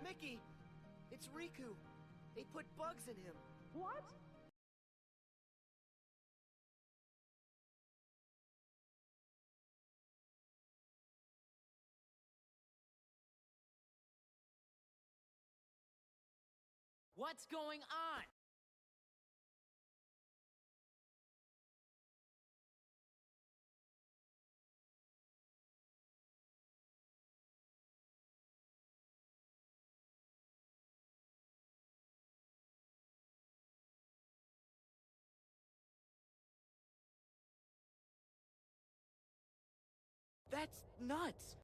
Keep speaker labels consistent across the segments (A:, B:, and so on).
A: Mickey! It's Riku. They put bugs in him.
B: What?
C: What's going on?
A: That's nuts.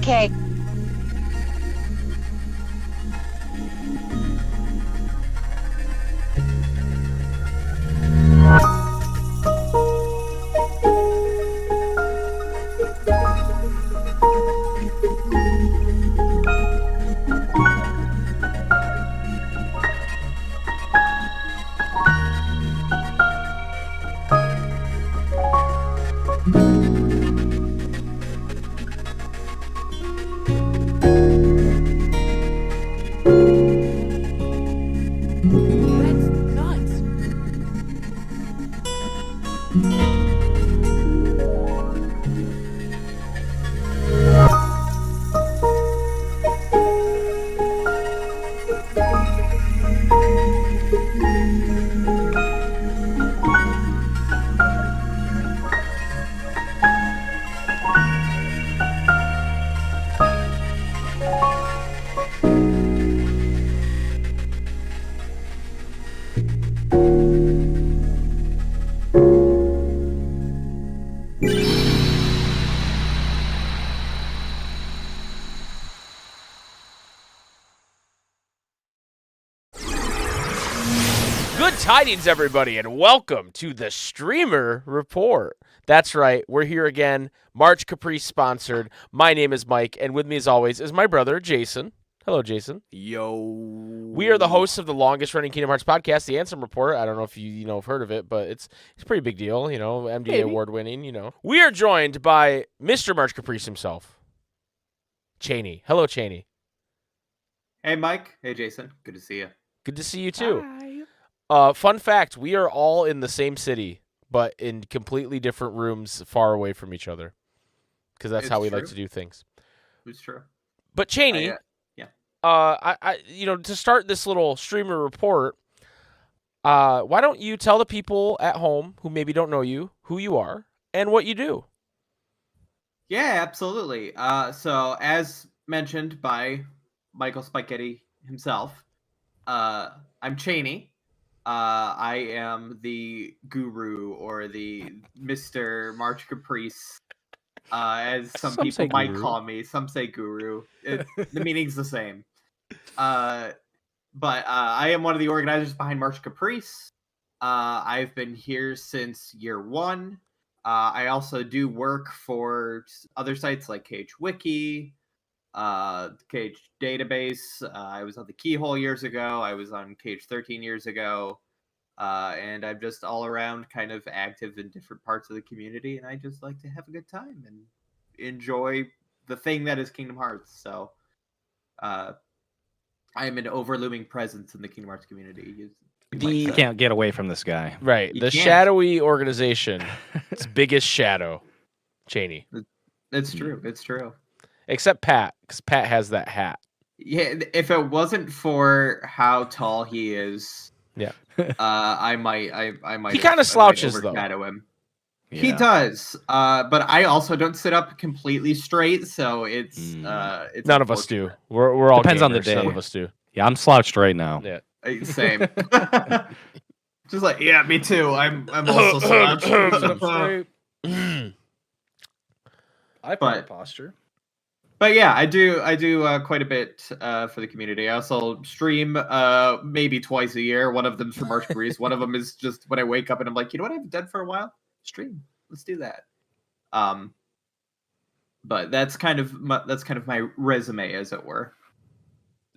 B: Okay.
C: That's nuts.
D: Good tidings, everybody, and welcome to the Streamer Report. That's right, we're here again. March Caprice sponsored. My name is Mike, and with me, as always, is my brother, Jason. Hello, Jason.
E: Yo.
D: We are the hosts of the longest-running Kingdom Hearts podcast, the Ansem Report. I don't know if you have heard of it, but it's a pretty big deal, MDA award-winning, We are joined by Mr. March Caprice himself, Cheney. Hello, Cheney.
E: Hey, Mike. Hey, Jason. Good to see you.
D: Good to see you, too.
E: Bye.
D: Fun fact, we are all in the same city, but in completely different rooms far away from each other, because that's how we like to do things.
E: It's true.
D: But Cheney, to start this little streamer report, why don't you tell the people at home who maybe don't know you who you are and what you do?
E: Yeah, absolutely. So as mentioned by Michael Spaghetti himself, I'm Cheney. I am the guru or the Mr. March Caprice, as some people might call me. Some say guru. The meaning's the same. But I am one of the organizers behind March Caprice. I've been here since year one. I also do work for other sites like Cage Wiki, Cage Database. I was on the Keyhole years ago. I was on Cage 13 years ago. And I'm just all around kind of active in different parts of the community, and I just like to have a good time and enjoy the thing that is Kingdom Hearts. So I am an overlooming presence in the Kingdom Hearts community.
F: You can't get away from this guy.
D: Right. The shadowy organization. Its biggest shadow. Cheney.
E: It's true. It's true.
D: Except Pat, because Pat has that hat.
E: Yeah, if it wasn't for how tall he is,
D: yeah,
E: I might.
D: He kind of slouches though.
E: Him. Yeah. He does, but I also don't sit up completely straight, so it's
D: none of us do. We're all
F: depends
D: gamers.
F: On the day.
D: None of us do.
F: Yeah, I'm slouched right now.
D: Yeah,
E: same. Just like me too. I'm also slouched.
F: I put posture.
E: But yeah, I do quite a bit for the community. I also stream maybe twice a year. One of them's for March Caprice. One of them is just when I wake up and I'm like, you know what I haven't done for a while? Stream. Let's do that. But that's kind of my resume, as it were.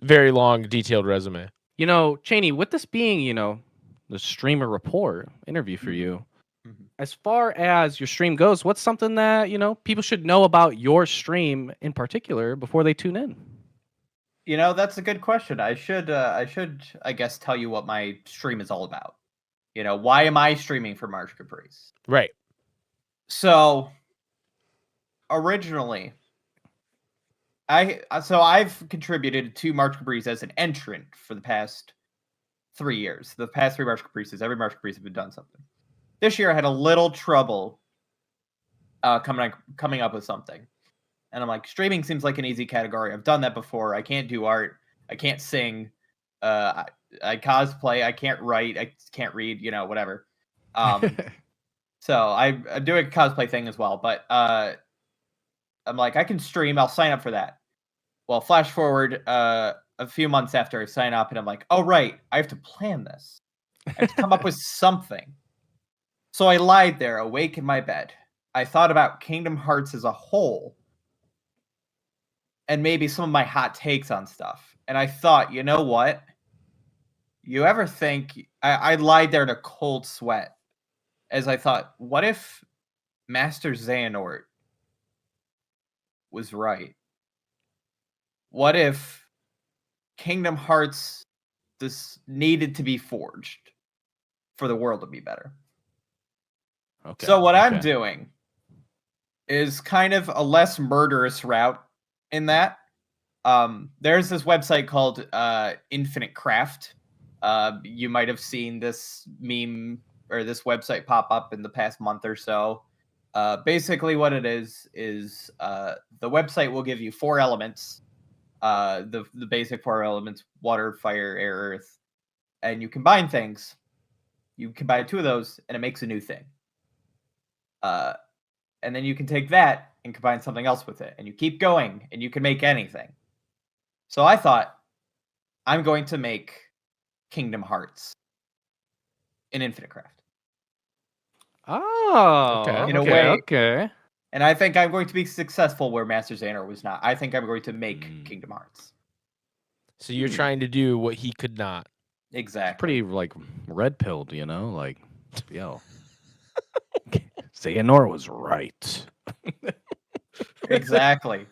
D: Very long, detailed resume.
F: Cheney, with this being, the streamer report interview for you, as far as your stream goes, what's something that, people should know about your stream in particular before they tune in?
E: That's a good question. I should, I guess, tell you what my stream is all about. Why am I streaming for March Caprice?
D: Right.
E: So, originally, I've contributed to March Caprice as an entrant for the past 3 years. The past 3 March Caprices, every March Caprice have done something. This year I had a little trouble coming up with something. And I'm like, streaming seems like an easy category. I've done that before. I can't do art. I can't sing. I cosplay. I can't write. I can't read, whatever. So I'm doing a cosplay thing as well. But I'm like, I can stream. I'll sign up for that. Well, flash forward a few months after I sign up, and I'm like, oh, right. I have to plan this. I have to come up with something. So I lied there, awake in my bed. I thought about Kingdom Hearts as a whole and maybe some of my hot takes on stuff. And I thought, you know what? You ever think... I lied there in a cold sweat as I thought, what if Master Xehanort was right? What if Kingdom Hearts needed to be forged for the world to be better?
F: Okay.
E: So what I'm doing is kind of a less murderous route in that. There's this website called Infinite Craft. You might have seen this meme or this website pop up in the past month or so. Basically what it is the website will give you 4 elements. The basic 4 elements: water, fire, air, earth. And you combine things. You combine 2 of those and it makes a new thing. And then you can take that and combine something else with it. And you keep going and you can make anything. So I thought, I'm going to make Kingdom Hearts in Infinite Craft.
F: Oh,
E: In a way.
F: Okay.
E: And I think I'm going to be successful where Master Xehanort was not. I think I'm going to make Kingdom Hearts.
D: So you're trying to do what he could not.
E: Exactly.
F: Pretty like red pilled, you know, like yo. Xehanort was right.
E: Exactly.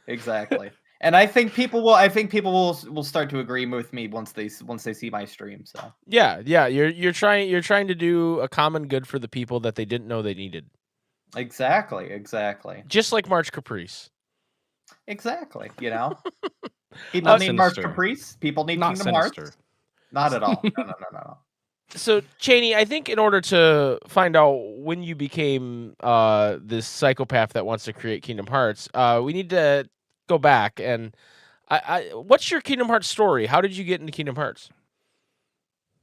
E: And I think people will start to agree with me once they see my stream. So
D: Yeah. You're trying to do a common good for the people that they didn't know they needed.
E: Exactly.
D: Just like March Caprice.
E: Exactly. You know, people need March
F: Sinister.
E: Caprice. People need
F: Not
E: Kingdom
F: sinister.
E: Hearts. Not at all. No.
D: So, Cheney, I think in order to find out when you became this psychopath that wants to create Kingdom Hearts, we need to go back. And what's your Kingdom Hearts story? How did you get into Kingdom Hearts?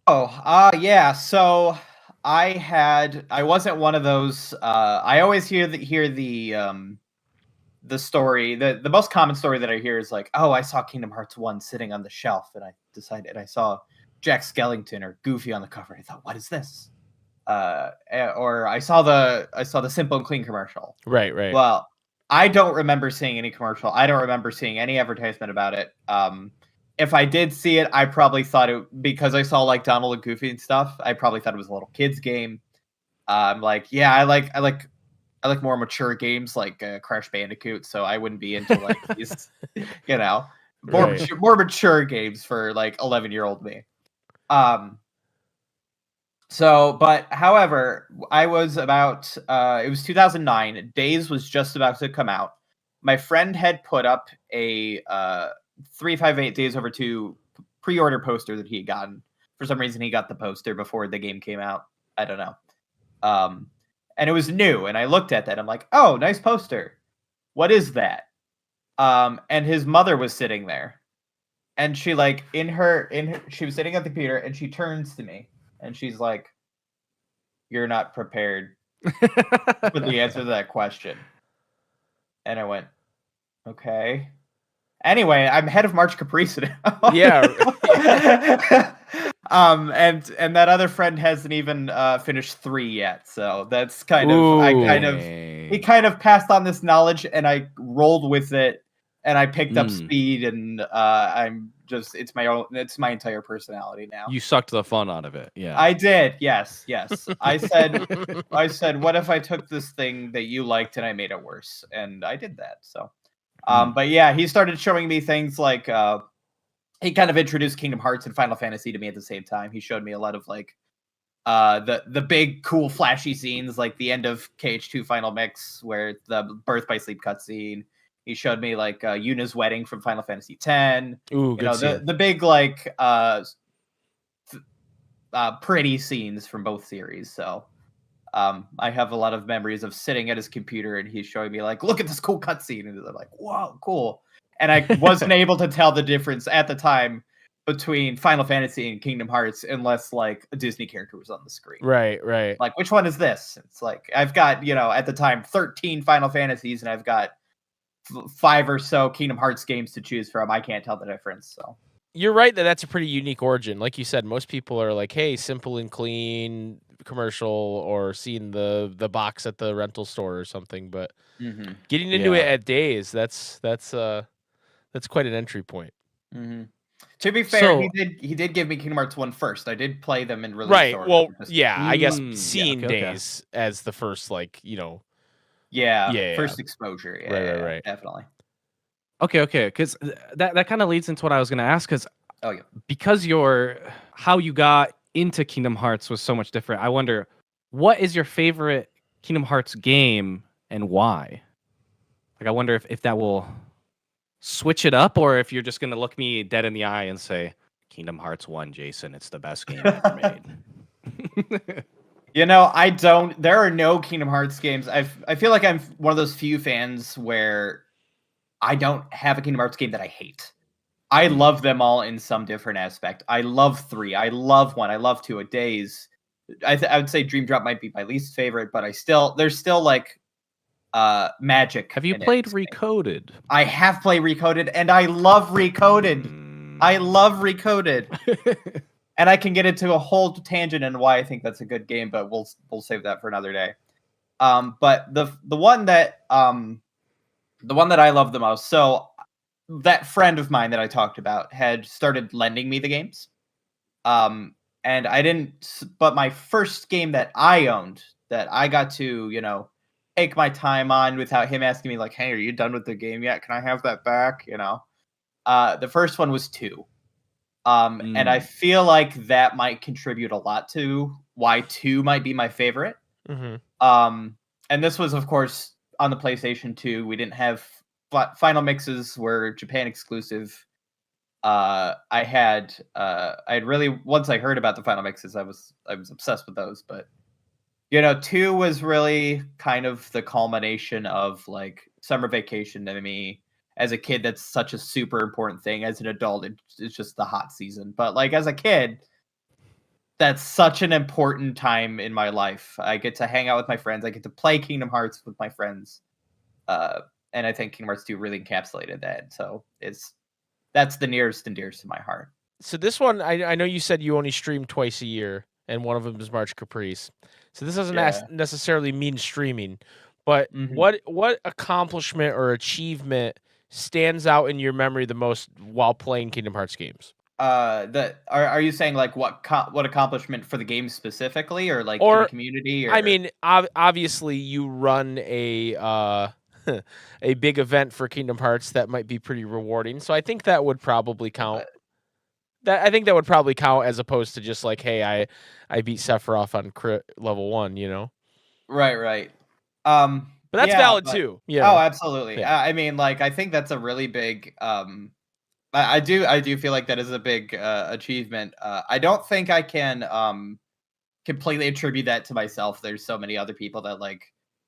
E: Oh, yeah. So I wasn't one of those. I always hear the story. The most common story that I hear is like, oh, I saw Kingdom Hearts 1 sitting on the shelf, and I saw Jack Skellington or Goofy on the cover. And I thought, what is this? Or I saw the Simple and Clean commercial.
D: Right.
E: Well, I don't remember seeing any commercial. I don't remember seeing any advertisement about it. If I did see it, I probably thought it, because I saw like Donald and Goofy and stuff, I probably thought it was a little kid's game. I'm like, yeah, I like more mature games like Crash Bandicoot, so I wouldn't be into like these, you know, more mature games for like 11-year-old me. But however, I was about, it was 2009. Days was just about to come out. My friend had put up a 358 Days Over 2 pre-order poster that he had gotten. For some reason, he got the poster before the game came out. I don't know. And it was new, and I looked at that. I'm like, oh, nice poster. What is that? And his mother was sitting there. And she like she was sitting at the computer, and she turns to me and she's like, "You're not prepared for the answer to that question." And I went, "Okay." Anyway, I'm head of March Caprice now.
D: Yeah.
E: And that other friend hasn't even finished 3 yet, so that's kind of he kind of passed on this knowledge, and I rolled with it. And I picked up speed, and I'm just, it's my entire personality now.
F: You sucked the fun out of it. Yeah.
E: I did. Yes. I said, what if I took this thing that you liked and I made it worse? And I did that. So, but yeah, he started showing me things like, he kind of introduced Kingdom Hearts and Final Fantasy to me at the same time. He showed me a lot of like, the big cool flashy scenes, like the end of KH2 Final Mix, where the Birth by Sleep cutscene. He showed me like Yuna's wedding from Final Fantasy X.
D: Ooh, good scene.
E: The big like pretty scenes from both series. So I have a lot of memories of sitting at his computer and he's showing me like, look at this cool cutscene, and I'm like, wow, cool. And I wasn't able to tell the difference at the time between Final Fantasy and Kingdom Hearts unless like a Disney character was on the screen.
D: Right.
E: Like, which one is this? It's like I've got, at the time 13 Final Fantasies, and I've got 5 or so Kingdom Hearts games to choose from. I can't tell the difference. So
D: You're right that that's a pretty unique origin. Like you said, most people are like, "Hey, simple and clean commercial," or seeing the box at the rental store or something. But getting into it
F: Yeah.
D: at Days, that's quite an entry point.
E: To be fair,
F: So-
E: he did give me Kingdom Hearts 1 first. I did play them in release
D: Right.
E: order.
D: Well,
E: Just-
D: yeah, I guess
F: yeah,
D: seeing
F: okay.
D: Days as the first, like,
E: yeah,
D: Yeah,
E: first exposure. Yeah,
D: Right,
E: yeah,
D: right.
E: definitely.
F: Okay, because that kind of leads into what I was going to ask.
E: Oh yeah.
F: Because how you got into Kingdom Hearts was so much different. I wonder, what is your favorite Kingdom Hearts game and why? Like, I wonder if that will switch it up, or if you're just going to look me dead in the eye and say, Kingdom Hearts 1, Jason, it's the best game ever made.
E: I don't. There are no Kingdom Hearts games. I feel like I'm one of those few fans where I don't have a Kingdom Hearts game that I hate. I love them all in some different aspect. I love 3. I love 1. I love 2 a days. I would say Dream Drop might be my least favorite, but there's still like magic.
F: Have you
E: in it.
F: played Recoded?
E: I have played Recoded, and I love Recoded. I love Recoded. And I can get into a whole tangent and why I think that's a good game, but we'll save that for another day. But the one that I love the most, so that friend of mine that I talked about had started lending me the games. And I didn't, but my first game that I owned, that I got to, take my time on without him asking me like, "Hey, are you done with the game yet? Can I have that back?" The first one was 2. And I feel like that might contribute a lot to why 2 might be my favorite. And this was, of course, on the PlayStation 2. We didn't have final mixes, were Japan exclusive. I'd really, once I heard about the final mixes, I was obsessed with those. But 2 was really kind of the culmination of like summer vacation to me. As a kid, that's such a super important thing. As an adult, it's just the hot season. But like as a kid, that's such an important time in my life. I get to hang out with my friends. I get to play Kingdom Hearts with my friends. And I think Kingdom Hearts 2 really encapsulated that. So that's the nearest and dearest to my heart.
D: So this one, I know you said you only stream twice a year, and one of them is March Caprice. So this doesn't necessarily mean streaming, but what accomplishment or achievement stands out in your memory the most while playing Kingdom Hearts games?
E: Are you saying like what accomplishment for the game specifically, or like in the community? Or...
D: I mean, obviously you run a a big event for Kingdom Hearts that might be pretty rewarding. So I think that would probably count. I think that would probably count as opposed to just like, hey, I beat Sephiroth on crit level 1,
E: Right.
D: But that's valid too.
E: Yeah. Oh, absolutely.
D: Yeah.
E: I mean, like, I think that's a really big. I do feel like that is a big achievement. I don't think I can completely attribute that to myself. There's so many other people that like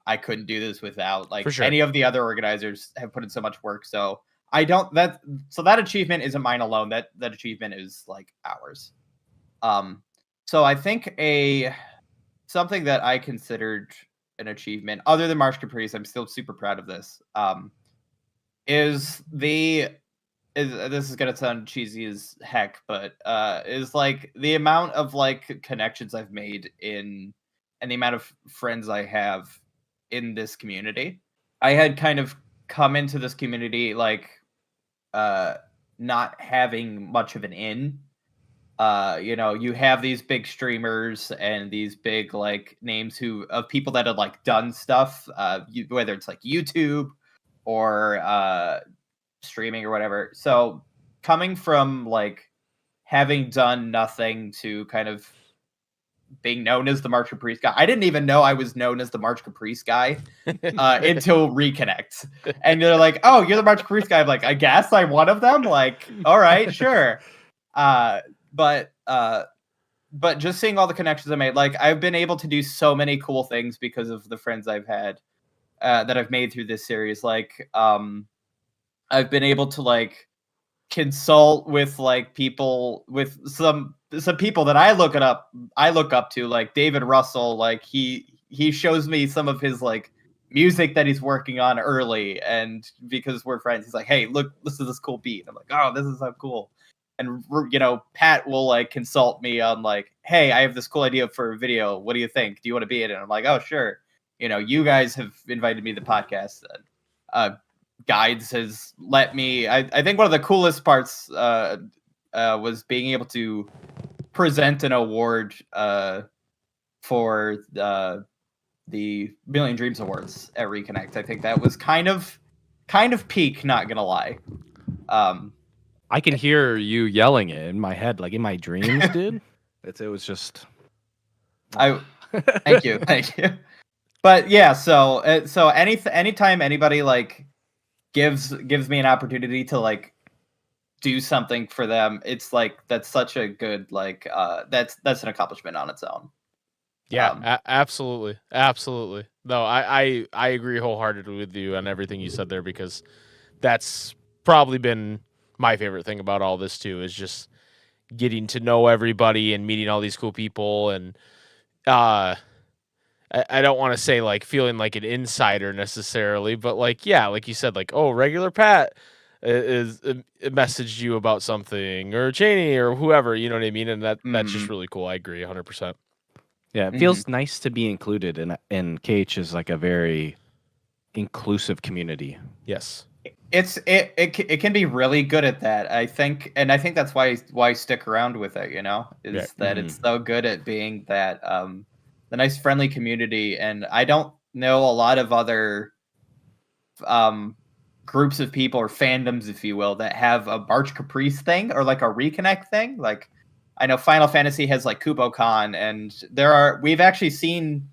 E: I couldn't do this without. Like any of the other organizers have put in so much work. So that achievement isn't mine alone. That achievement is like ours. So I think something that I considered an achievement other than March Caprice, I'm still super proud of this. This is gonna sound cheesy as heck, but is like the amount of like connections I've made and the amount of friends I have in this community. I had kind of come into this community like not having much of an in. You have these big streamers and these big like names of people that have like done stuff, whether it's like YouTube or streaming or whatever. So coming from like having done nothing to kind of being known as the March Caprice guy. I didn't even know I was known as the March Caprice guy until Reconnect. And they're like, "Oh, you're the March Caprice guy." I'm like, "I guess I'm one of them." Like, all right, sure. But just seeing all the connections I made, like I've been able to do so many cool things because of the friends I've had that I've made through this series. Like, I've been able to like consult with like people with some people that I look up to, like David Russell. Like he shows me some of his like music that he's working on early, and because we're friends, he's like, "Hey, look, listen to this cool beat." I'm like, "Oh, this is so cool." And Pat will like consult me on like, "Hey, I have this cool idea for a video. What do you think? Do you want to be in it?" And I'm like, "Oh, sure." You guys have invited me to the podcast. Guides has let me. I think one of the coolest parts was being able to present an award for the Million Dreams Awards at Reconnect. I think that was kind of peak, not gonna lie.
F: I can hear you yelling it in my head, like in my dreams, dude. It was just.
E: Thank you. But yeah, so anytime anybody like gives me an opportunity to like do something for them, it's like that's such a good like that's an accomplishment on its own.
D: Yeah, absolutely. No, I agree wholeheartedly with you on everything you said there, because that's probably been my favorite thing about all this too, is just getting to know everybody and meeting all these cool people. And I don't want to say like feeling like an insider necessarily, but like, yeah, like you said, like, oh, regular Pat is messaged you about something, or Cheney or whoever, you know what I mean? And that's just really cool. I agree 100%.
F: Yeah, it feels nice to be included, and KH is like a very inclusive community.
D: Yes.
E: It can be really good at that, I think, and I think that's why I stick around with it, it's so good at being that the nice friendly community. And I don't know a lot of other groups of people or fandoms, if you will, that have a March Caprice thing or like a Reconnect thing. Like I know Final Fantasy has like KuboCon, and we've actually seen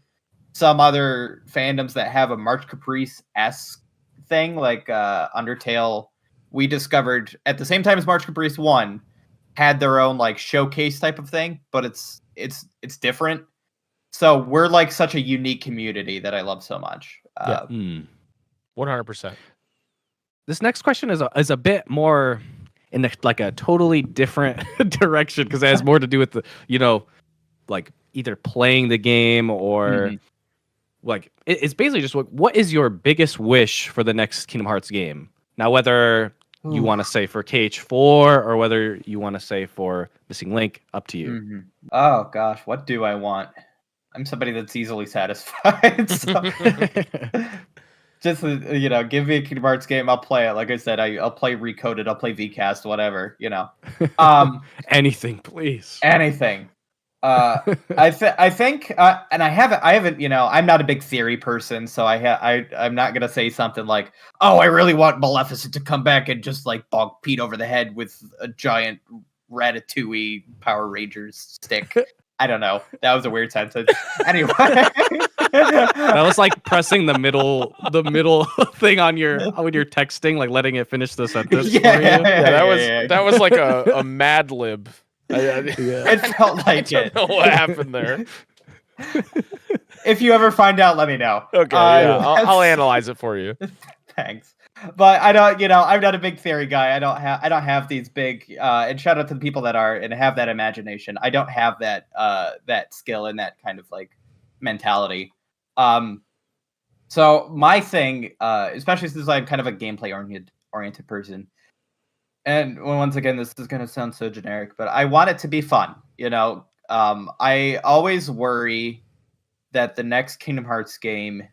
E: some other fandoms that have a March Caprice-esque thing, like Undertale. We discovered at the same time as March Caprice 1 had their own like showcase type of thing, but it's different. So we're like such a unique community that I love so much.
D: 100%.
F: This next question is a bit more in like a totally different direction, because it has more to do with the like either playing the game or like it's basically just what is your biggest wish for the next Kingdom Hearts game? Now, whether you want to say for KH4 or whether you want to say for Missing Link, up to you.
E: Oh gosh, what do I want? I'm somebody that's easily satisfied. So just give me a Kingdom Hearts game, I'll play it. Like I said, I'll play Recoded, I'll play VCast, whatever.
F: Anything, please.
E: Anything. I think, and I haven't. I'm not a big theory person, so I'm not gonna say something like, "Oh, I really want Maleficent to come back and just like bonk Pete over the head with a giant Ratatouille Power Rangers stick." I don't know. That was a weird sentence. Anyway,
F: that was like pressing the middle thing on when you're texting, like letting it finish the sentence.
D: That was like a Mad Lib.
E: It felt like
D: I don't know what happened there.
E: If you ever find out, let me know.
D: Okay, I'll analyze it for you.
E: Thanks. But I don't, I'm not a big theory guy. I don't have these big and shout out to the people that are and have that imagination. I don't have that that skill and that kind of like mentality. So my thing, especially since I'm kind of a gameplay oriented person, and once again, this is going to sound so generic, but I want it to be fun. I always worry that the next Kingdom Hearts game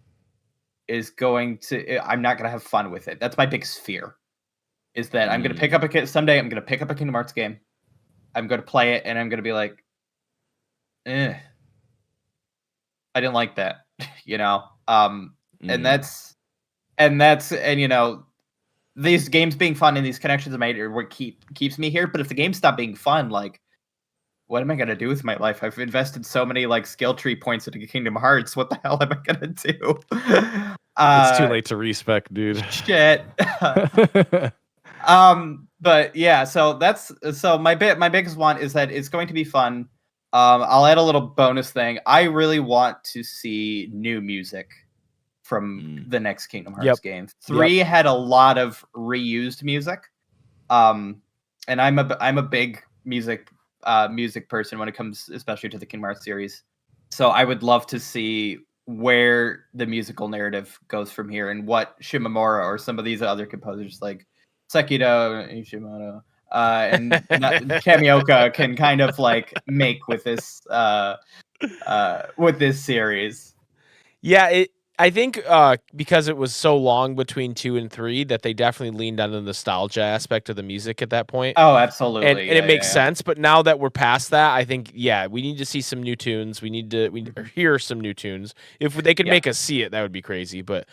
E: is I'm not going to have fun with it. That's my biggest fear, is that I'm going to pick up someday I'm going to pick up a Kingdom Hearts game. I'm going to play it and I'm going to be like, I didn't like that, and these games being fun and these connections I made are what keeps me here. But if the games stop being fun, like, what am I gonna do with my life? I've invested so many like skill tree points into Kingdom Hearts. What the hell am I gonna do?
F: It's too late to respec, dude.
E: Shit. But yeah, so my biggest one is that it's going to be fun. I'll add a little bonus thing. I really want to see new music from the next Kingdom Hearts game. 3 had a lot of reused music, and I'm a big music person when it comes especially to the Kingdom Hearts series. So I would love to see where the musical narrative goes from here and what Shimomura or some of these other composers like Sekido Ishimoto and Kamioka can kind of like make with this series.
D: Yeah, I think because it was so long between 2 and 3 that they definitely leaned on the nostalgia aspect of the music at that point.
E: Oh, absolutely.
D: And it makes sense. But now that we're past that, I think, we need to see some new tunes. We need to hear some new tunes. If they could make us see it, that would be crazy. But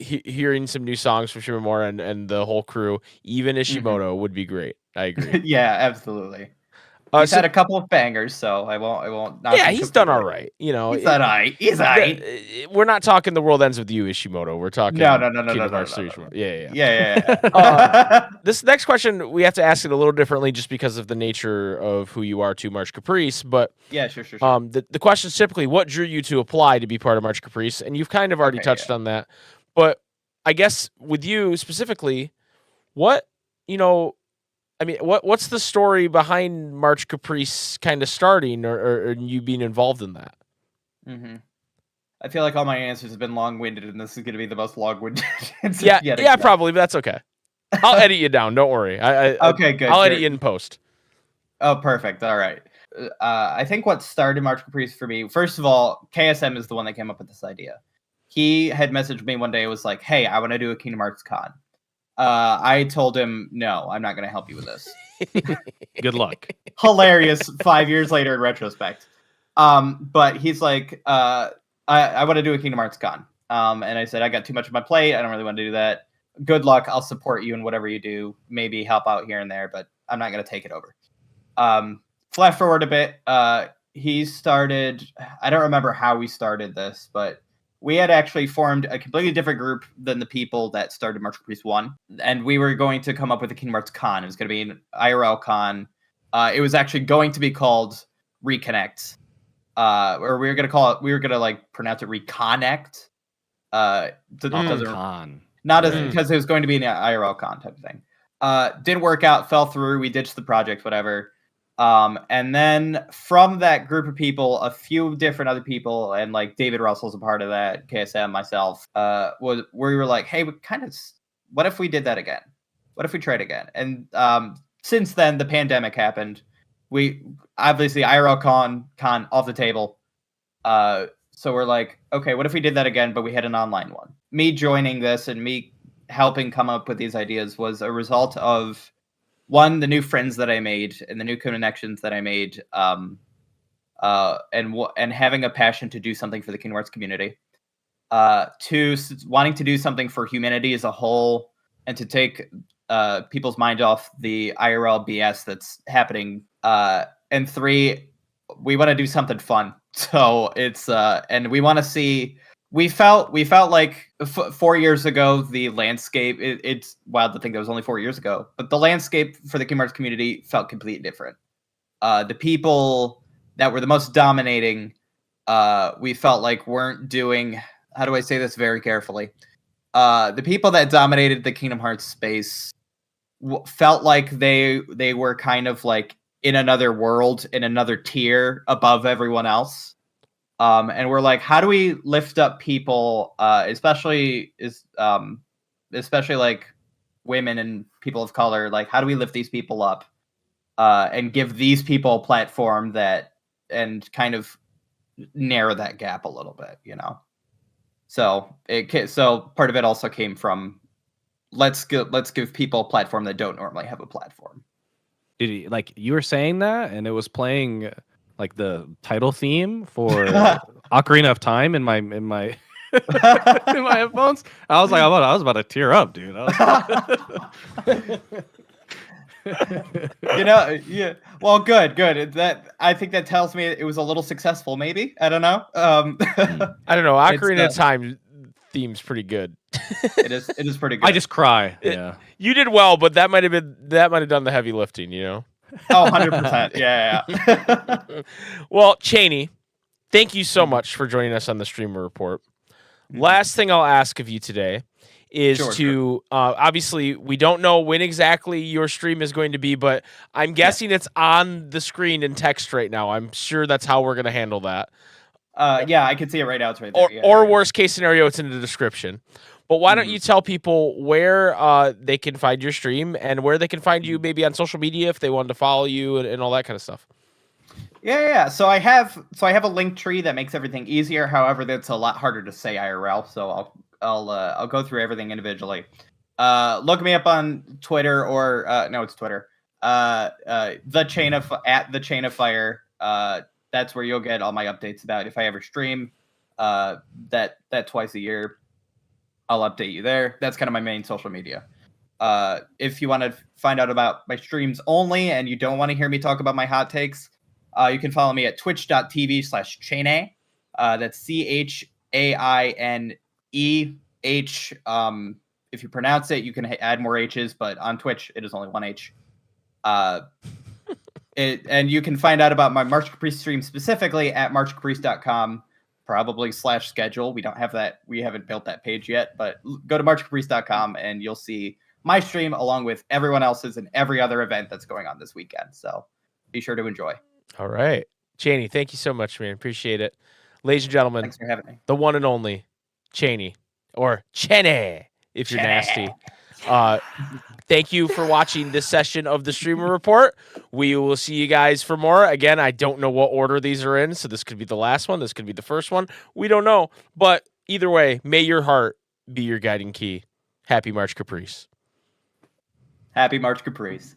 D: hearing some new songs from Shimomura and the whole crew, even Ishimoto, would be great. I agree.
E: Yeah, absolutely. He's had a couple of bangers, so I won't.
D: Yeah, he's done all right. You know,
E: he's all right. He's all right.
D: We're not talking The World Ends With You, Ishimoto. We're talking
E: no.
D: Yeah. This next question, we have to ask it a little differently just because of the nature of who you are to March Caprice. But
E: yeah, sure.
D: The question is typically, what drew you to apply to be part of March Caprice? And you've kind of already touched on that. But I guess with you specifically, what, what's the story behind March Caprice kind of starting or you being involved in that?
E: Mm-hmm. I feel like all my answers have been long-winded, and this is going to be the most long-winded answer
D: yet. Probably, but that's okay. I'll edit you down. Don't worry.
E: Okay, good.
D: I'll edit you in post.
E: Oh, perfect. All right. I think what started March Caprice for me, first of all, KSM is the one that came up with this idea. He had messaged me one day. It was like, hey, I want to do a Kingdom Hearts con. I told him, no, I'm not going to help you with this.
F: Good luck.
E: Hilarious 5 years later in retrospect. But he's like, I want to do a Kingdom Hearts con. And I said, I got too much on my plate. I don't really want to do that. Good luck. I'll support you in whatever you do. Maybe help out here and there, but I'm not going to take it over. Flash forward a bit. He started, I don't remember how we started this, but we had actually formed a completely different group than the people that started March Caprice 1. And we were going to come up with a Kingdom Hearts con. It was going to be an IRL con. It was actually going to be called Reconnect. Or we were going to like pronounce it Reconnect.
F: Con.
E: Not as, because it was going to be an IRL con type of thing. Didn't work out, fell through. We ditched the project, whatever. And then from that group of people, a few different other people, and like David Russell's a part of that, KSM, myself, we were like, hey, what if we did that again? What if we tried again? And since then, the pandemic happened. We obviously IRL con off the table. So we're like, okay, what if we did that again, but we had an online one? Me joining this and me helping come up with these ideas was a result of, one, the new friends that I made and the new connections that I made, and having a passion to do something for the Kingdom Hearts community. Two, wanting to do something for humanity as a whole and to take people's mind off the IRL BS that's happening. And three, we want to do something fun. So it's and we want to see. We felt like 4 years ago, the landscape, it's wild to think that was only 4 years ago, but the landscape for the Kingdom Hearts community felt completely different. The people that were the most dominating, we felt like weren't doing, how do I say this very carefully? The people that dominated the Kingdom Hearts space felt like they were kind of like in another world, in another tier above everyone else. And we're like, how do we lift up people, especially like women and people of color? Like, how do we lift these people up and give these people a platform and kind of narrow that gap a little bit, So part of it also came from let's give people a platform that don't normally have a platform.
F: Did he, like, you were saying that, and it was playing like the title theme for Ocarina of Time in my in my headphones. I was like, I was about to tear up, dude.
E: Yeah. Well, good. That, I think that tells me it was a little successful. Maybe, I don't know.
D: I don't know. Ocarina of Time theme's pretty good.
E: It is pretty good.
F: I just cry. Yeah.
D: You did well, but that might have done the heavy lifting.
E: Oh, 100%. Yeah.
D: Well, Cheney, thank you so much for joining us on the Streamer Report. Last thing I'll ask of you today is obviously, we don't know when exactly your stream is going to be, but I'm guessing it's on the screen in text right now. I'm sure that's how we're going to handle that.
E: Yeah, I can see it right now. It's right there.
D: Or,
E: Yeah,
D: or
E: yeah.
D: worst case scenario, it's in the description. But why don't you tell people where they can find your stream and where they can find you maybe on social media if they wanted to follow you and all that kind of stuff?
E: Yeah. So I have a link tree that makes everything easier. However, that's a lot harder to say IRL. So I'll go through everything individually. Look me up on Twitter or no, it's Twitter. The chain of fire. That's where you'll get all my updates about if I ever stream. That twice a year. I'll update you there. That's kind of my main social media. If you want to find out about my streams only and you don't want to hear me talk about my hot takes, you can follow me at twitch.tv/Chaine. That's CHAINEH. If you pronounce it, you can add more H's, but on Twitch, it is only one H. And you can find out about my March Caprice stream specifically at marchcaprice.com. Probably /schedule. We don't have that. We haven't built that page yet, but go to marchcaprice.com and you'll see my stream along with everyone else's and every other event that's going on this weekend. So be sure to enjoy.
D: All right. Cheney, thank you so much, man. Appreciate it. Ladies and gentlemen,
E: Thanks for having me.
D: the one and only Cheney, or Cheney, if you're nasty. Thank you for watching this session of the Streamer Report. We will see you guys for more. Again, I don't know what order these are in, so this could be the last one. This could be the first one. We don't know. But either way, may your heart be your guiding key. Happy March Caprice.
E: Happy March Caprice.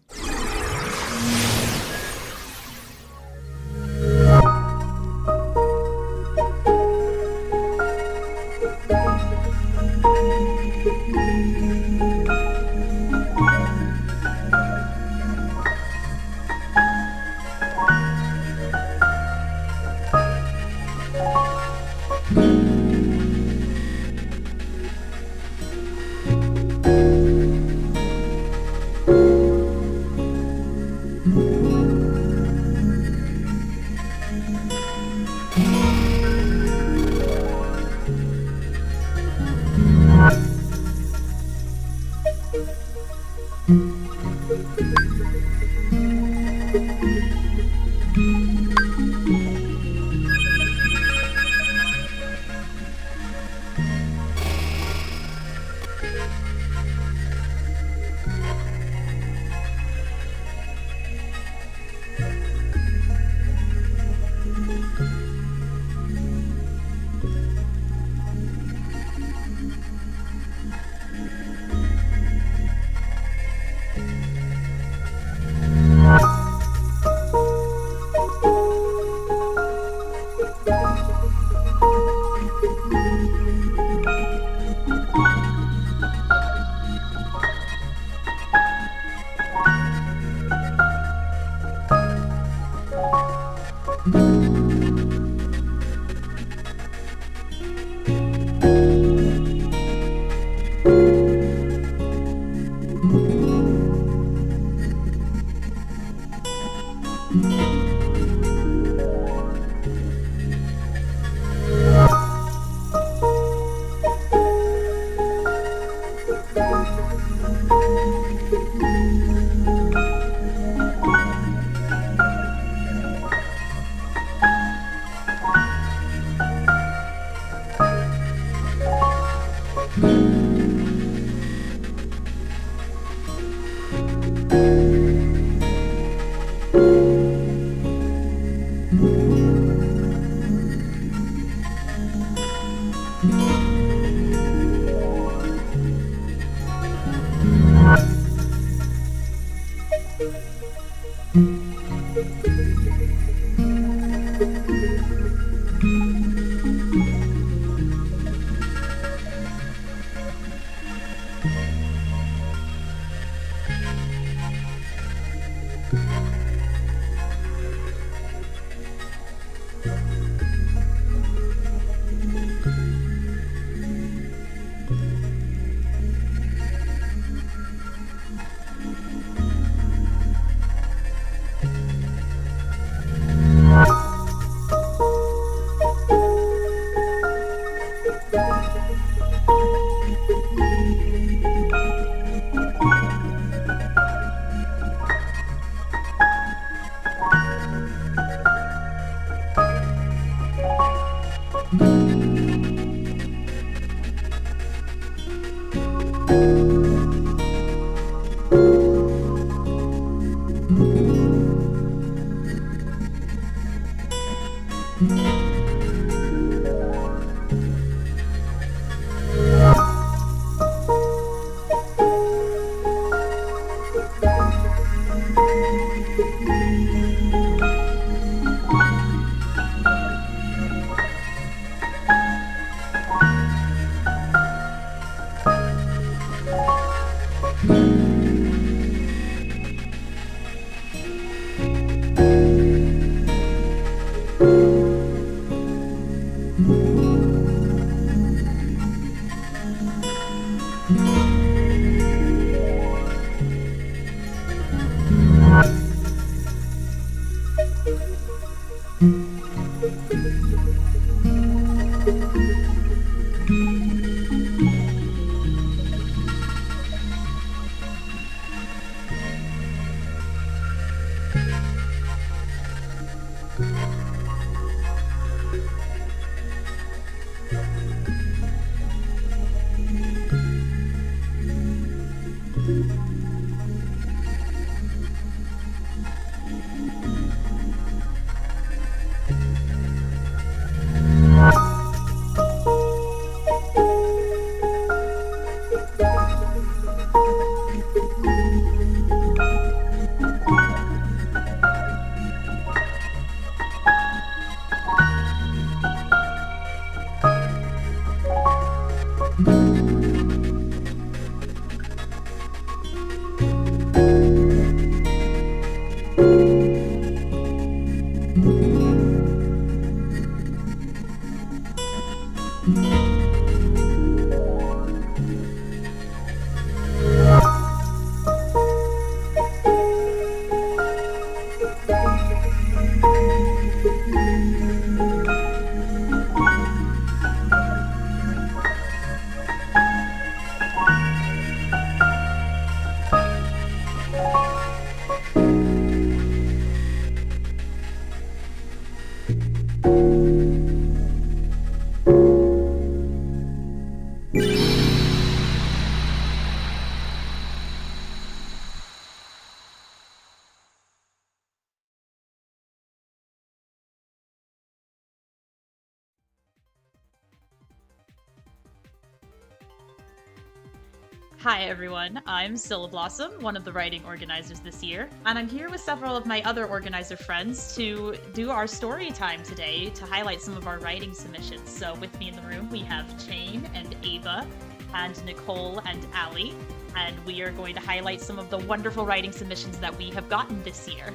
B: Hi everyone, I'm Zilla Blossom, one of the writing organizers this year, and I'm here with several of my other organizer friends to do our story time today to highlight some of our writing submissions. So with me in the room we have Chain and Ava and Nicole and Allie, and we are going to highlight some of the wonderful writing submissions that we have gotten this year.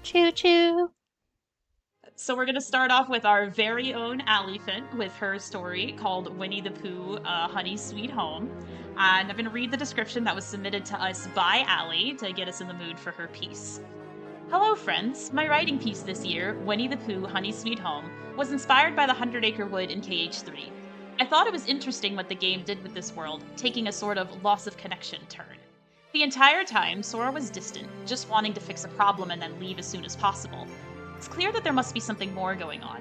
G: Choo choo.
B: So we're going to start off with our very own Elephant with her story called Winnie the Pooh, Honey Sweet Home. And I'm going to read the description that was submitted to us by Allie to get us in the mood for her piece. Hello friends, my writing piece this year, Winnie the Pooh, Honey Sweet Home, was inspired by the 100 Acre Wood in KH3. I thought it was interesting what the game did with this world, taking a sort of loss of connection turn. The entire time, Sora was distant, just wanting to fix a problem and then leave as soon as possible. It's clear that there must be something more going on.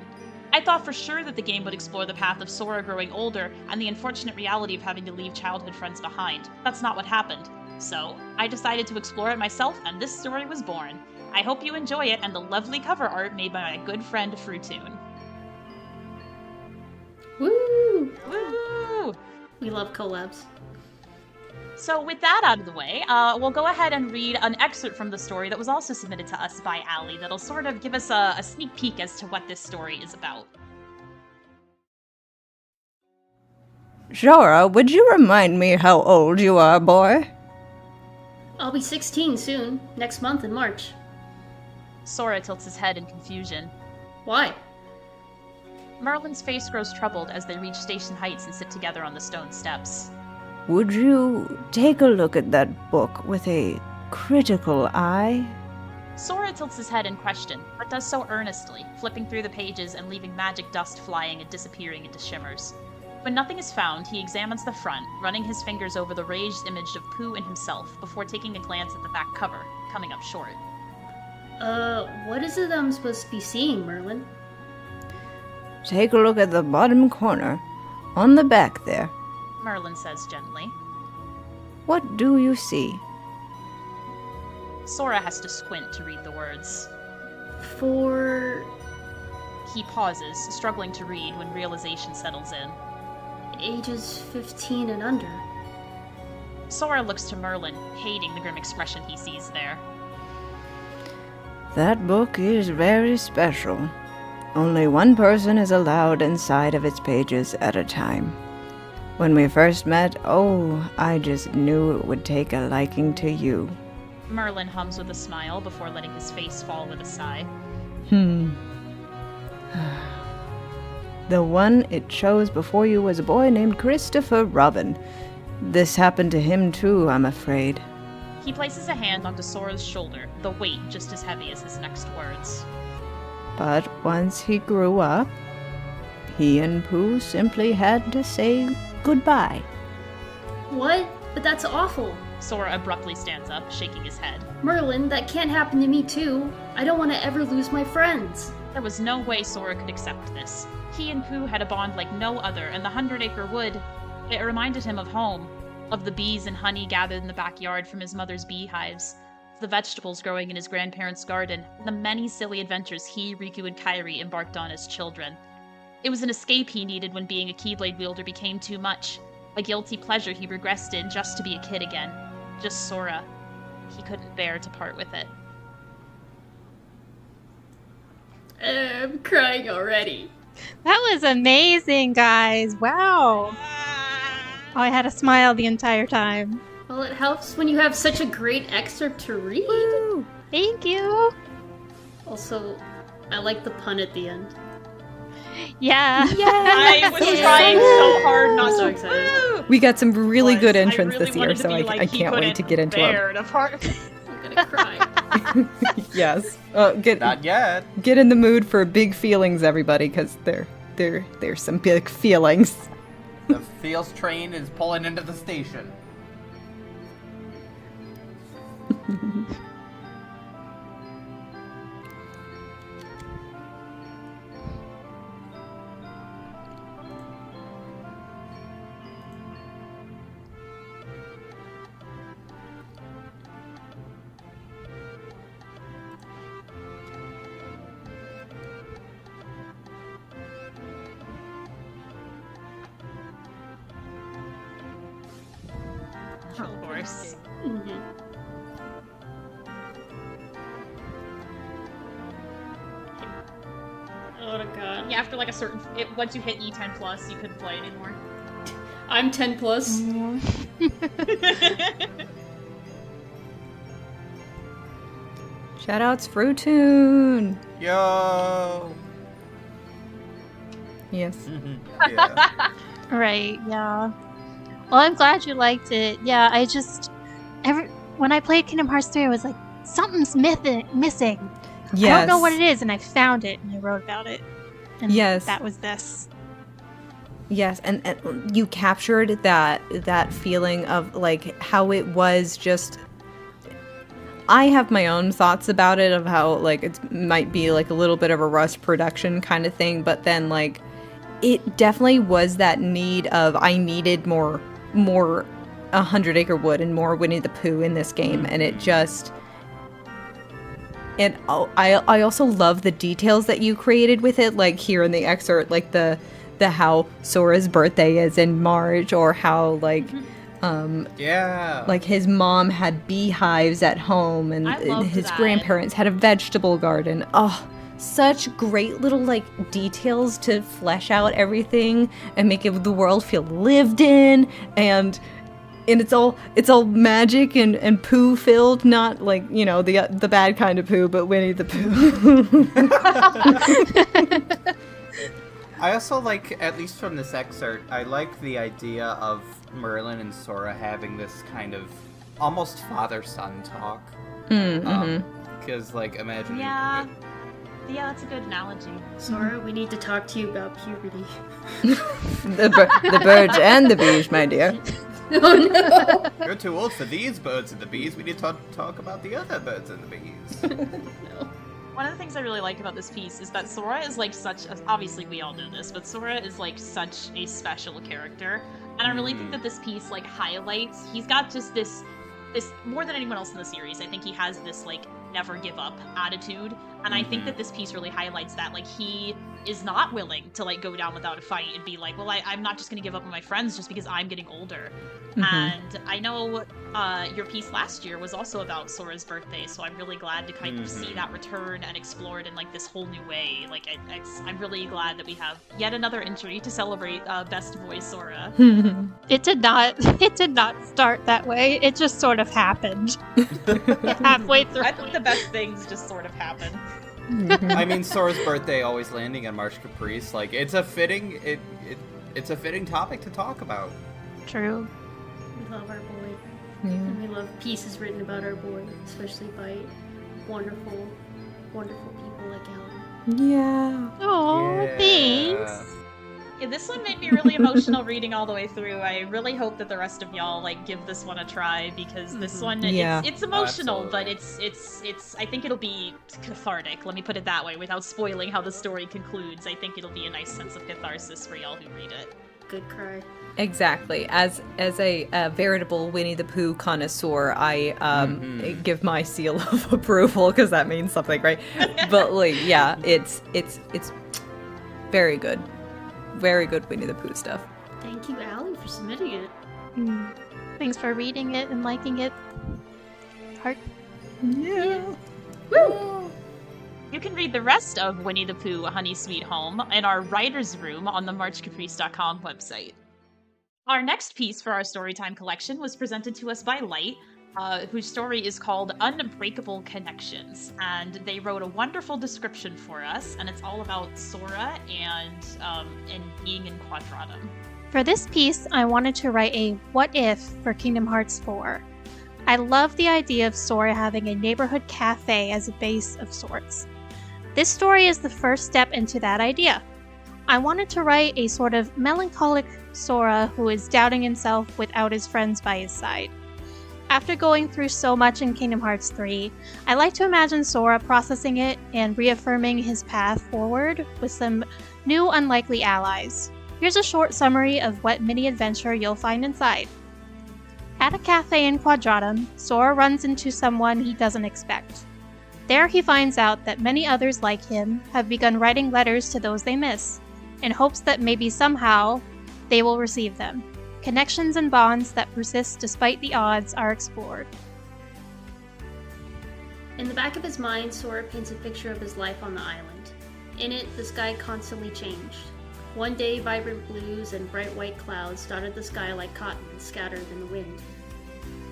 B: I thought for sure that the game would explore the path of Sora growing older and the unfortunate reality of having to leave childhood friends behind. That's not what happened. So, I decided to explore it myself and this story was born. I hope you enjoy it and the lovely cover art made by my good friend Fruitoon.
G: Woo!
B: Woo!
G: We love collabs.
B: So with that out of the way, we'll go ahead and read an excerpt from the story that was also submitted to us by Allie that'll sort of give us a sneak peek as to what this story is about.
H: Zora, would you remind me how old you are, boy?
G: I'll be 16 soon, next month in March.
B: Sora tilts his head in confusion.
G: Why?
B: Merlin's face grows troubled as they reach Station Heights and sit together on the stone steps.
H: Would you take a look at that book with a critical eye?
B: Sora tilts his head in question, but does so earnestly, flipping through the pages and leaving magic dust flying and disappearing into shimmers. When nothing is found, he examines the front, running his fingers over the raised image of Pooh and himself before taking a glance at the back cover, coming up short.
G: What is it I'm supposed to be seeing, Merlin?
H: Take a look at the bottom corner, on the back there.
B: Merlin says gently.
H: What do you see?
B: Sora has to squint to read the words.
G: For...
B: He pauses, struggling to read when realization settles in.
G: ages 15 and under.
B: Sora looks to Merlin, hating the grim expression he sees there.
H: That book is very special. Only one person is allowed inside of its pages at a time. When we first met, I just knew it would take a liking to you.
B: Merlin hums with a smile before letting his face fall with a sigh.
H: The one it chose before you was a boy named Christopher Robin. This happened to him too, I'm afraid.
B: He places a hand onto Sora's shoulder, the weight just as heavy as his next words.
H: But once he grew up, he and Pooh simply had to say goodbye.
G: What? But that's awful.
B: Sora abruptly stands up, shaking his head.
G: Merlin, that can't happen to me too. I don't want to ever lose my friends.
B: There was no way Sora could accept this. He and Pooh had a bond like no other, and the 100 Acre Wood, it reminded him of home, of the bees and honey gathered in the backyard from his mother's beehives. the vegetables growing in his grandparents' garden, and the many silly adventures he, Riku, and Kairi embarked on as children. It was an escape he needed when being a Keyblade wielder became too much, a guilty pleasure he regressed in just to be a kid again. Just Sora. He couldn't bear to part with it.
G: I'm crying already.
I: That was amazing, guys. Wow. Oh, I had a smile the entire time.
G: Well, it helps when you have such a great excerpt to read.
I: Woo. Thank you.
G: Also, I like the pun at the end.
I: Yeah.
B: I was trying so hard not
G: I'm so
B: to.
G: excited.
H: We got some really good entrants
B: really
H: this year,
B: wanted to
H: so
B: be like,
H: I
B: he
H: can't wait to
B: couldn't
H: get into
B: bear
H: them.
B: to part.
G: I'm gonna cry.
H: Yes.
E: Not yet.
H: Get in the mood for big feelings, everybody, because there's some big feelings.
E: The feels train is pulling into the station.
B: Of course.
G: Mhm. Oh god.
B: Yeah, after like a certain, once you hit E10 plus, you couldn't play anymore.
G: I'm 10 plus.
H: Shoutouts, Fruitoon.
E: Yo.
H: Yes.
E: Yeah.
I: Right, yeah. Well, I'm glad you liked it. Yeah, when I played Kingdom Hearts 3, I was like, something's missing.
H: Yes.
I: I don't know what it is, and I found it, and I wrote about it. And
H: Yes.
I: that was this.
H: Yes, and you captured that feeling of like how it was just. I have my own thoughts about it of how like it might be like a little bit of a rush production kind of thing, but then like it definitely was that need of I needed more 100 Acre Wood and more Winnie the Pooh in this game, and it just. And I also love the details that you created with it, like here in the excerpt, like the how Sora's birthday is in March, or how like
E: Yeah.
H: like his mom had beehives at home, and
B: I loved
H: his
B: that.
H: grandparents had a vegetable garden. Oh, such great little like details to flesh out everything and make the world feel lived in, and it's all magic and poo filled, not like, you know, the bad kind of poo, but Winnie the Pooh.
E: I also like, at least from this excerpt, I like the idea of Merlin and Sora having this kind of almost father-son talk. Because, like, imagine...
B: Yeah. Yeah, that's a good analogy.
G: Sora, we need to talk to you about puberty.
H: the birds and the bees, my dear.
G: Oh no!
E: You're too old for these birds and the bees. We need to talk about the other birds and the bees.
B: One of the things I really like about this piece is that Sora is like obviously we all know this, but Sora is like such a special character. And I really think that this piece like highlights, he's got just this more than anyone else in the series, I think he has this like never give up attitude. And I think that this piece really highlights that. Like, he is not willing to like go down without a fight and be like, well, I'm not just gonna give up on my friends just because I'm getting older. And I know your piece last year was also about Sora's birthday, so I'm really glad to kind of see that return and explore it in like this whole new way. Like, I'm really glad that we have yet another entry to celebrate Best Voice Sora.
I: It did not start that way. It just sort of happened. Halfway through.
B: I think the best things just sort of happen.
E: I mean, Sora's birthday always landing on March Caprice, like, it's a fitting topic to talk about.
I: True.
G: We love our boy. And we love pieces written about our boy, especially by wonderful, wonderful people like Alan.
H: Yeah.
I: Oh, thanks.
B: Yeah, this one made me really emotional reading all the way through. I really hope that the rest of y'all like give this one a try, because this one it's emotional, but it's I think it'll be cathartic. Let me put it that way without spoiling how the story concludes. I think it'll be a nice sense of catharsis for y'all who read it.
G: good cry.
J: Exactly. As a veritable Winnie the Pooh connoisseur, I give my seal of approval because that means something, right? But like, yeah, it's very good, very good Winnie the Pooh stuff.
G: Thank you, Allie, for submitting it.
I: Thanks for reading it and liking it. Heart.
J: Yeah.
I: Woo!
B: You can read the rest of Winnie the Pooh, Honey Sweet Home in our writer's room on the MarchCaprice.com website. Our next piece for our Storytime collection was presented to us by Light, whose story is called Unbreakable Connections. And they wrote a wonderful description for us, and it's all about Sora and being in Quadratum.
I: For this piece, I wanted to write a what if for Kingdom Hearts 4. I love the idea of Sora having a neighborhood cafe as a base of sorts. This story is the first step into that idea. I wanted to write a sort of melancholic Sora who is doubting himself without his friends by his side. After going through so much in Kingdom Hearts 3, I like to imagine Sora processing it and reaffirming his path forward with some new unlikely allies. Here's a short summary of what mini-adventure you'll find inside. At a cafe in Quadratum, Sora runs into someone he doesn't expect. There he finds out that many others like him have begun writing letters to those they miss, in hopes that maybe somehow they will receive them. Connections and bonds that persist despite the odds are explored.
G: In the back of his mind, Sora paints a picture of his life on the island. In it, the sky constantly changed. One day, vibrant blues and bright white clouds dotted the sky like cotton scattered in the wind.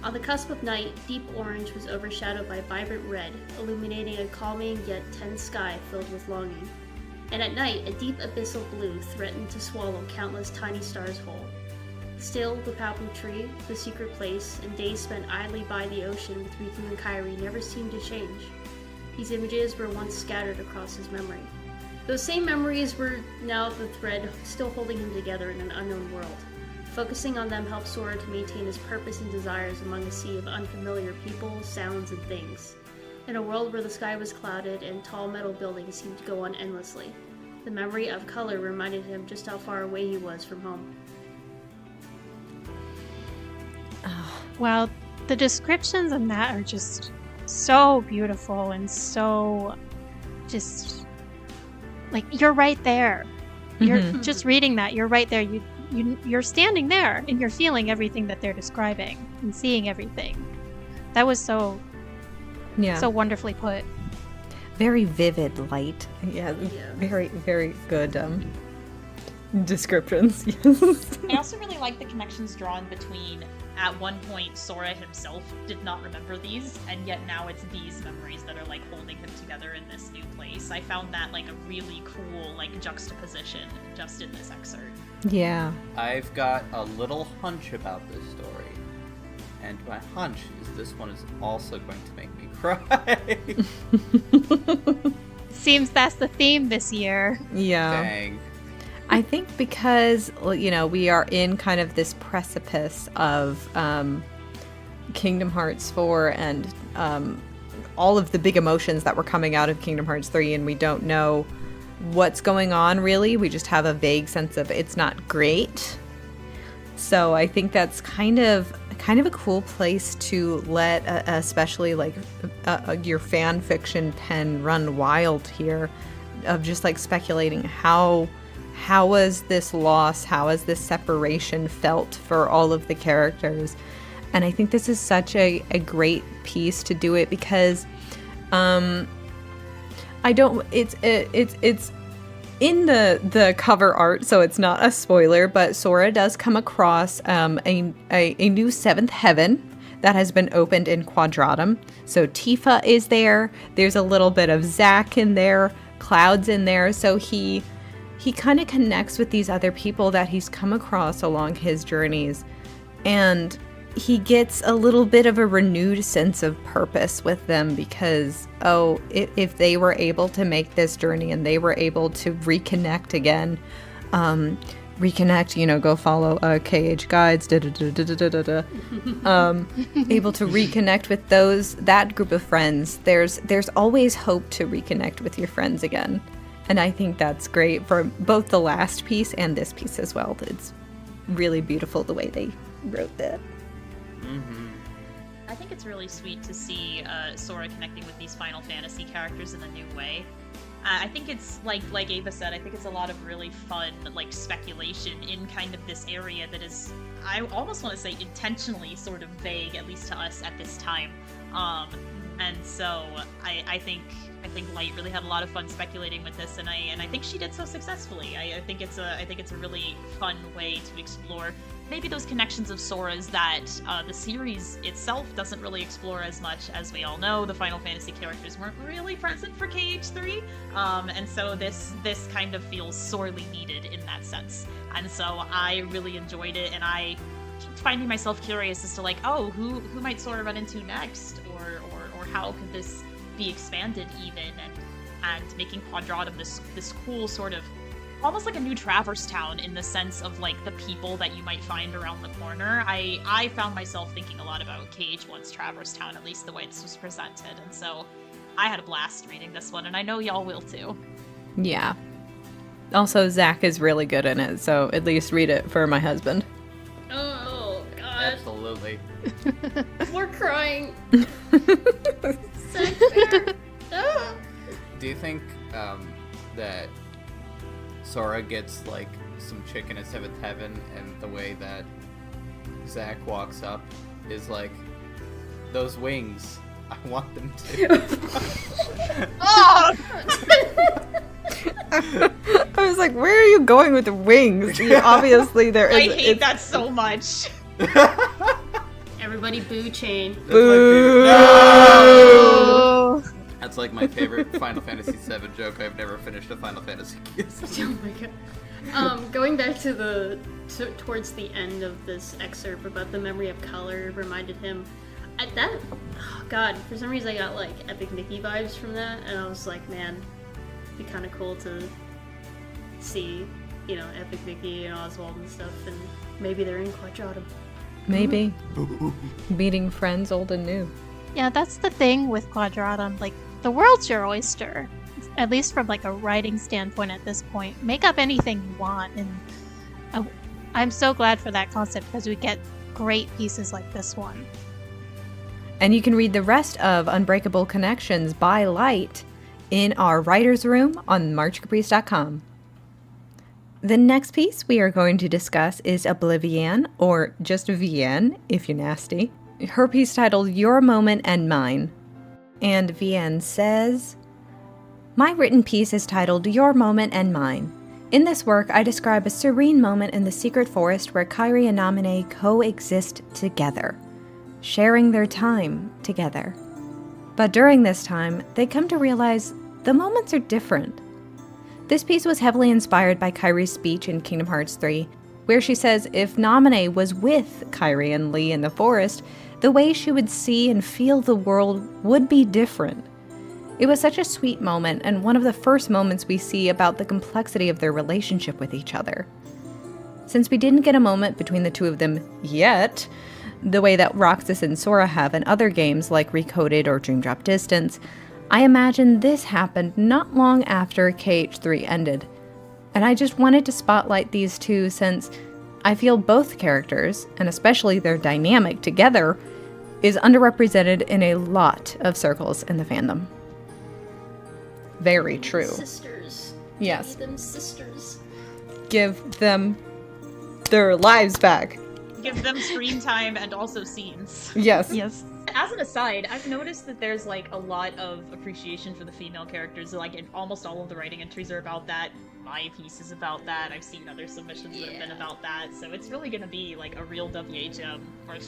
G: On the cusp of night, deep orange was overshadowed by vibrant red, illuminating a calming yet tense sky filled with longing. And at night, a deep abyssal blue threatened to swallow countless tiny stars whole. Still, the Papu tree, the secret place, and days spent idly by the ocean with Riku and Kairi never seemed to change. These images were once scattered across his memory. Those same memories were now the thread still holding him together in an unknown world. Focusing on them helped Sora to maintain his purpose and desires among a sea of unfamiliar people, sounds, and things. In a world where the sky was clouded and tall metal buildings seemed to go on endlessly, the memory of color reminded him just how far away he was from home.
I: Wow, the descriptions in that are just so beautiful and so just like you're right there. You're just reading that, you're right there. You're standing there and you're feeling everything that they're describing and seeing everything. That was so wonderfully put.
J: Very vivid light. Yeah. Very, very good descriptions. Yes.
B: I also really like the connections drawn between, at one point, Sora himself did not remember these, and yet now it's these memories that are like holding him together in this new place. I found that like a really cool like juxtaposition just in this excerpt.
J: Yeah.
K: I've got a little hunch about this story. And my hunch is this one is also going to make me cry.
I: Seems that's the theme this year.
J: Yeah.
K: Dang.
J: I think because, you know, we are in kind of this precipice of Kingdom Hearts 4 and all of the big emotions that were coming out of Kingdom Hearts 3, and we don't know what's going on really. We just have a vague sense of it's not great. So I think that's kind of a cool place to let especially like your fan fiction pen run wild here, of just like speculating how was this loss, how has this separation felt for all of the characters. And I think this is such a great piece to do it because it's in the cover art, so it's not a spoiler, but Sora does come across a new seventh heaven that has been opened in Quadratum. So Tifa is there. There's a little bit of Zack in there, Cloud's in there. So he kind of connects with these other people that he's come across along his journeys, and he gets a little bit of a renewed sense of purpose with them because, if they were able to make this journey and they were able to reconnect again, go follow KH Guides, able to reconnect with that group of friends, there's always hope to reconnect with your friends again. And I think that's great for both the last piece and this piece as well. really beautiful the way they wrote that.
K: Mm-hmm.
B: I think it's really sweet to see Sora connecting with these Final Fantasy characters in a new way. I think it's like Ava said. I think it's a lot of really fun speculation in kind of this area that is, I almost want to say, intentionally sort of vague, at least to us at this time. And so I think Light really had a lot of fun speculating with this, and I think she did so successfully. I think it's a really fun way to explore maybe those connections of Sora's that the series itself doesn't really explore as much. As we all know, the Final Fantasy characters weren't really present for KH3, and so this kind of feels sorely needed in that sense. And so I really enjoyed it, and I keep finding myself curious as to who might Sora run into next, or how could this be expanded even, and making Quadratum this cool sort of almost like a new Traverse Town in the sense of the people that you might find around the corner. I found myself thinking a lot about KH1's Traverse Town, at least the way this was presented, and so I had a blast reading this one, and I know y'all will too.
J: Yeah. Also, Zach is really good in it, so at least read it for my husband.
G: Oh, God.
K: Absolutely.
G: We're crying.
K: Do you think that Sora gets some chick in a seventh heaven, and the way that Zack walks up is those wings, I want them to.
B: Oh!
J: I was like, where are you going with the wings? Obviously there is.
B: I hate that so much.
G: Everybody boo Chain.
J: Boo!
K: No! That's my favorite Final Fantasy VII joke. I've never finished a Final Fantasy kiss.
G: Oh my god. Going back to towards the end of this excerpt about the memory of color reminded him at that. Oh god, for some reason I got Epic Mickey vibes from that, and I was like, man, it'd be kind of cool to see, Epic Mickey and Oswald and stuff, and maybe they're in Quadratum.
J: Maybe. Meeting friends old and new.
I: Yeah, that's the thing with Quadratum. The world's your oyster. At least from a writing standpoint at this point. Make up anything you want, and I'm so glad for that concept because we get great pieces like this one.
J: And you can read the rest of Unbreakable Connections by Light in our writer's room on marchcaprice.com. The next piece we are going to discuss is Oblivion, or just Vienne, if you're nasty. Her piece titled Your Moment and Mine. And Vienne says, my written piece is titled Your Moment and Mine. In this work, I describe a serene moment in the secret forest where Kairi and Naminé coexist together, sharing their time together. But during this time, they come to realize the moments are different. This piece was heavily inspired by Kairi's speech in Kingdom Hearts 3, where she says if Naminé was with Kairi and Lee in the forest, the way she would see and feel the world would be different. It was such a sweet moment, and one of the first moments we see about the complexity of their relationship with each other. Since we didn't get a moment between the two of them yet, the way that Roxas and Sora have in other games like Recoded or Dream Drop Distance, I imagine this happened not long after KH3 ended. And I just wanted to spotlight these two since I feel both characters, and especially their dynamic together, is underrepresented in a lot of circles in the fandom. Very true.
G: Sisters.
J: Yes.
G: Give them sisters.
J: Give them their lives back.
B: Give them screen time and also scenes.
J: Yes.
I: Yes.
B: As an aside, I've noticed that there's a lot of appreciation for the female characters. In almost all of the writing entries are about that. My piece is about that. I've seen other submissions that have been about that. So it's really gonna be a real WHM.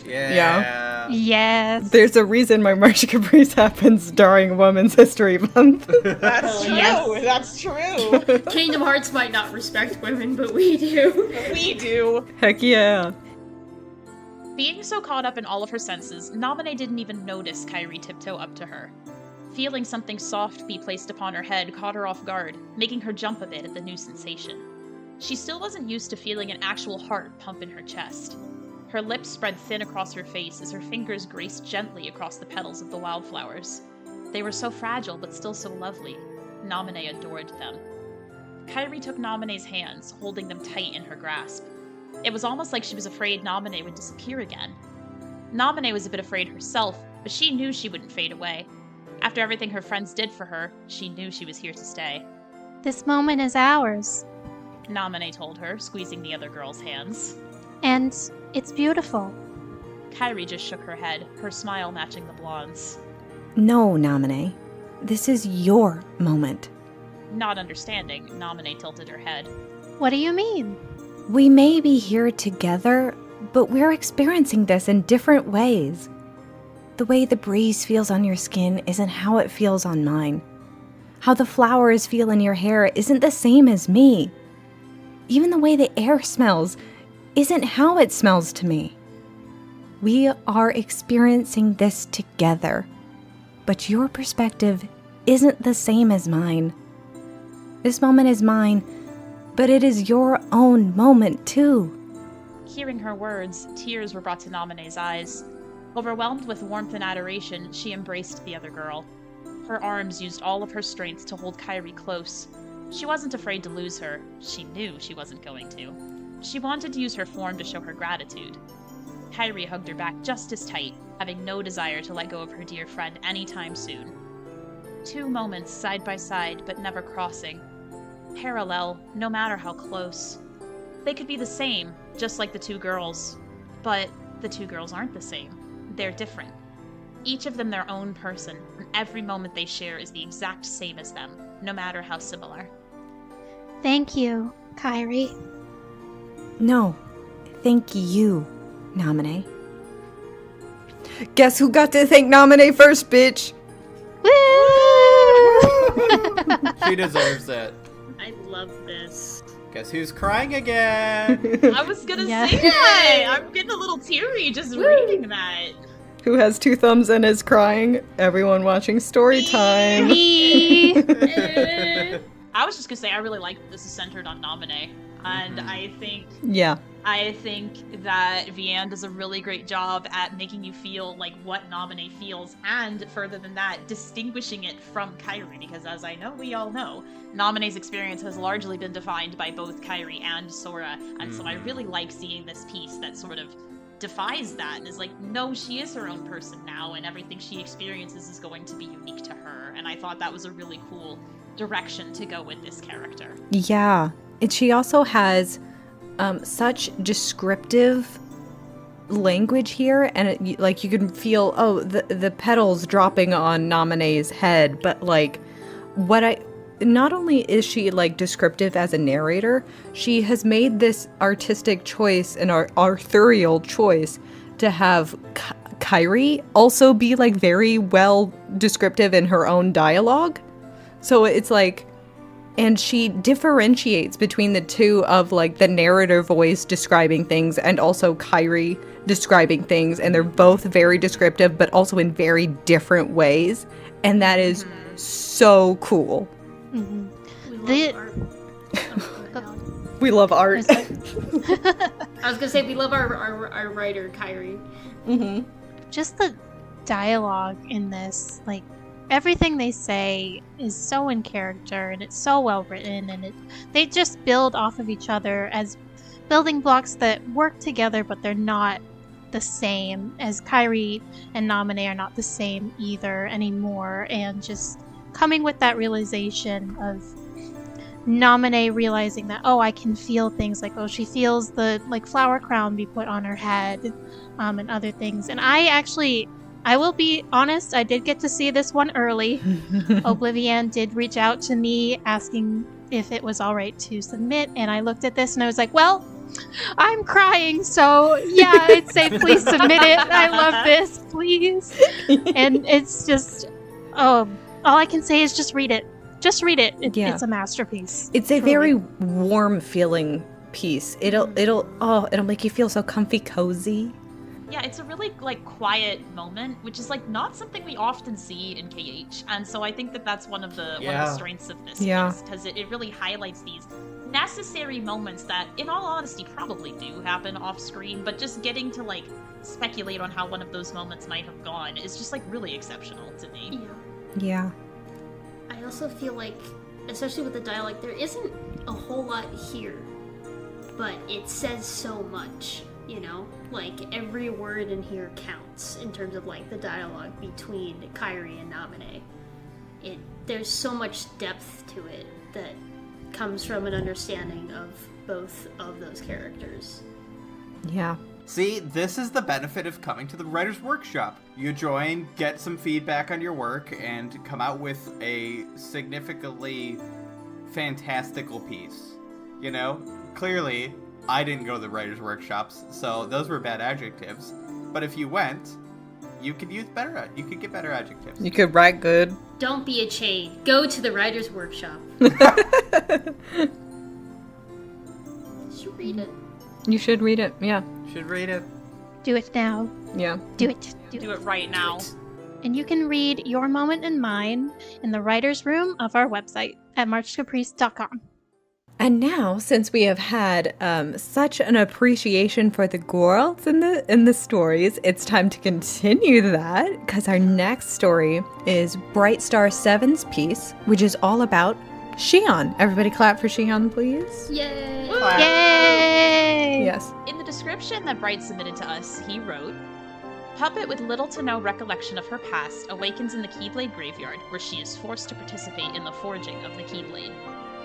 K: Yeah.
I: Yes.
J: There's a reason my March Caprice happens during Women's History Month.
B: That's true.
G: Yes.
B: That's true.
G: Kingdom Hearts might not respect women, but we do.
B: We do.
J: Heck yeah.
B: Being so caught up in all of her senses, Naminé didn't even notice Kairi tiptoe up to her. Feeling something soft be placed upon her head caught her off guard, making her jump a bit at the new sensation. She still wasn't used to feeling an actual heart pump in her chest. Her lips spread thin across her face as her fingers graced gently across the petals of the wildflowers. They were so fragile but still so lovely. Naminé adored them. Kairi took Naminé's hands, holding them tight in her grasp. It was almost like she was afraid Namine would disappear again. Namine was a bit afraid herself, but she knew she wouldn't fade away. After everything her friends did for her, she knew she was here to stay.
I: This moment is ours.
B: Namine told her, squeezing the other girl's hands.
I: And it's beautiful.
B: Kairi just shook her head, her smile matching the blonde's.
H: No, Namine. This is your moment.
B: Not understanding, Namine tilted her head.
I: What do you mean?
H: We may be here together, but we're experiencing this in different ways. The way the breeze feels on your skin isn't how it feels on mine. How the flowers feel in your hair isn't the same as me. Even the way the air smells isn't how it smells to me. We are experiencing this together, but your perspective isn't the same as mine. This moment is mine, but it is your own moment too.
B: Hearing her words, tears were brought to Namine's eyes. Overwhelmed with warmth and adoration, she embraced the other girl. Her arms used all of her strength to hold Kairi close. She wasn't afraid to lose her. She knew she wasn't going to. She wanted to use her form to show her gratitude. Kairi hugged her back just as tight, having no desire to let go of her dear friend anytime soon. 2 moments side by side, but never crossing. Parallel, no matter how close. They could be the same, just like the 2 girls. But the 2 girls aren't the same. They're different. Each of them their own person, and every moment they share is the exact same as them, no matter how similar.
I: Thank you, Kairi.
H: No, thank you, Namine. Guess who got to thank Namine first, bitch?
K: She deserves it.
G: I love this.
K: Guess who's crying again?
B: I was gonna say that! I'm getting a little teary just reading that.
J: Who has 2 thumbs and is crying? Everyone watching story time.
I: Me.
B: I was just gonna say, I really like that this is centered on Namine. And I think that Vianne does a really great job at making you feel like what Namine feels, and further than that, distinguishing it from Kairi, because as I know, we all know, Namine's experience has largely been defined by both Kairi and Sora, and so I really like seeing this piece that sort of defies that and is like, no, she is her own person now, and everything she experiences is going to be unique to her, and I thought that was a really cool direction to go with this character.
J: Yeah. And she also has such descriptive language here, and it, you can feel the petals dropping on Namine's head, but not only is she descriptive as a narrator, she has made this artistic choice and authorial choice to have Kairi also be very well descriptive in her own dialogue. So it's and she differentiates between the two of the narrator voice describing things and also Kairi describing things, and they're both very descriptive but also in very different ways, and that is so cool.
I: Mm-hmm.
J: We love art.
G: I was gonna say we love our writer Kairi.
J: Mm-hmm.
I: Just the dialogue in this, everything they say is so in character, and it's so well written, and they just build off of each other as building blocks that work together, but they're not the same, as Kairi and Namine are not the same either anymore, and just coming with that realization of Namine realizing that, I can feel things, she feels the flower crown be put on her head, and other things. And I will be honest, I did get to see this one early. Oblivion did reach out to me asking if it was alright to submit, and I looked at this and I was like, well, I'm crying, so yeah, I'd say please submit it. I love this, please. And it's just, all I can say is just read it. Just read it. It's a masterpiece.
J: It's a very warm feeling piece. It'll make you feel so comfy, cozy.
B: Yeah, it's a really quiet moment, which is not something we often see in KH, and so I think that's one of the strengths of this piece, because it really highlights these necessary moments that, in all honesty, probably do happen off screen, but just getting to speculate on how one of those moments might have gone is just really exceptional to me.
J: Yeah.
G: I also feel especially with the dialogue, there isn't a whole lot here. but it says so much, you know? Like, every word in here counts in terms of, like, the dialogue between Kairi and Naminé. There's so much depth to it that comes from an understanding of both of those characters.
J: Yeah.
E: See, this is the benefit of coming to the writer's workshop. You join, get some feedback on your work, and come out with a significantly fantastical piece. You know? Clearly, I didn't go to the writer's workshops, so those were bad adjectives. But if you went, you could get better adjectives.
J: You could write good.
G: Don't be a chain. Go to the writer's workshop. You read it.
J: You should read it, yeah.
E: Should read it.
I: Do it now.
J: Yeah.
I: Do it.
B: Do it right now.
I: And you can read your moment and mine in the writer's room of our website at marchcaprice.com.
J: And now, since we have had such an appreciation for the girls in the stories, it's time to continue that, because our next story is Bright Star 7's piece, which is all about Shion. Everybody clap for Shion, please.
G: Yay!
I: Yay!
J: Yes.
B: In the description that Bright submitted to us, he wrote, Puppet with little to no recollection of her past awakens in the Keyblade graveyard, where she is forced to participate in the forging of the Keyblade.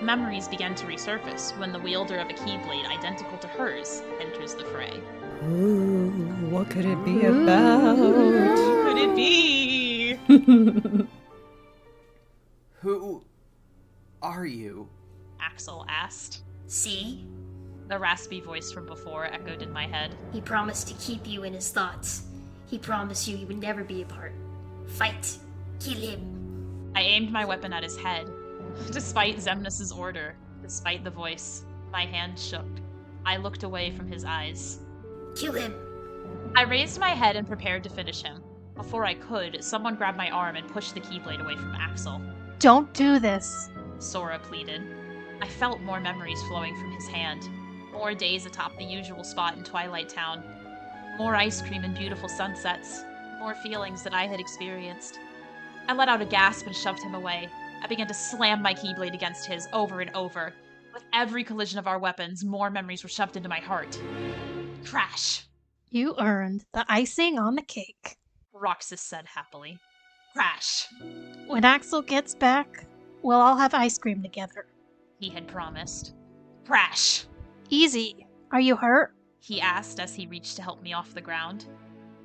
B: Memories begin to resurface when the wielder of a Keyblade identical to hers enters the fray.
J: Ooh, what could it be about?
B: Who could it be?
E: Who are you?
B: Axel asked.
G: See?
B: The raspy voice from before echoed in my head.
G: He promised to keep you in his thoughts. He promised you would never be apart. Fight. Kill him.
B: I aimed my weapon at his head. Despite Xemnas' order, despite the voice, my hand shook. I looked away from his eyes.
G: Kill him.
B: I raised my head and prepared to finish him. Before I could, someone grabbed my arm and pushed the Keyblade away from Axel.
I: Don't do this.
B: Sora pleaded. I felt more memories flowing from his hand. More days atop the usual spot in Twilight Town. More ice cream and beautiful sunsets. More feelings that I had experienced. I let out a gasp and shoved him away. I began to slam my Keyblade against his over and over. With every collision of our weapons, more memories were shoved into my heart. Crash!
I: You earned the icing on the cake.
B: Roxas said happily. Crash!
I: When Axel gets back, we'll all have ice cream together.
B: He had promised. Crash!
I: Easy. Are you hurt?
B: He asked as he reached to help me off the ground.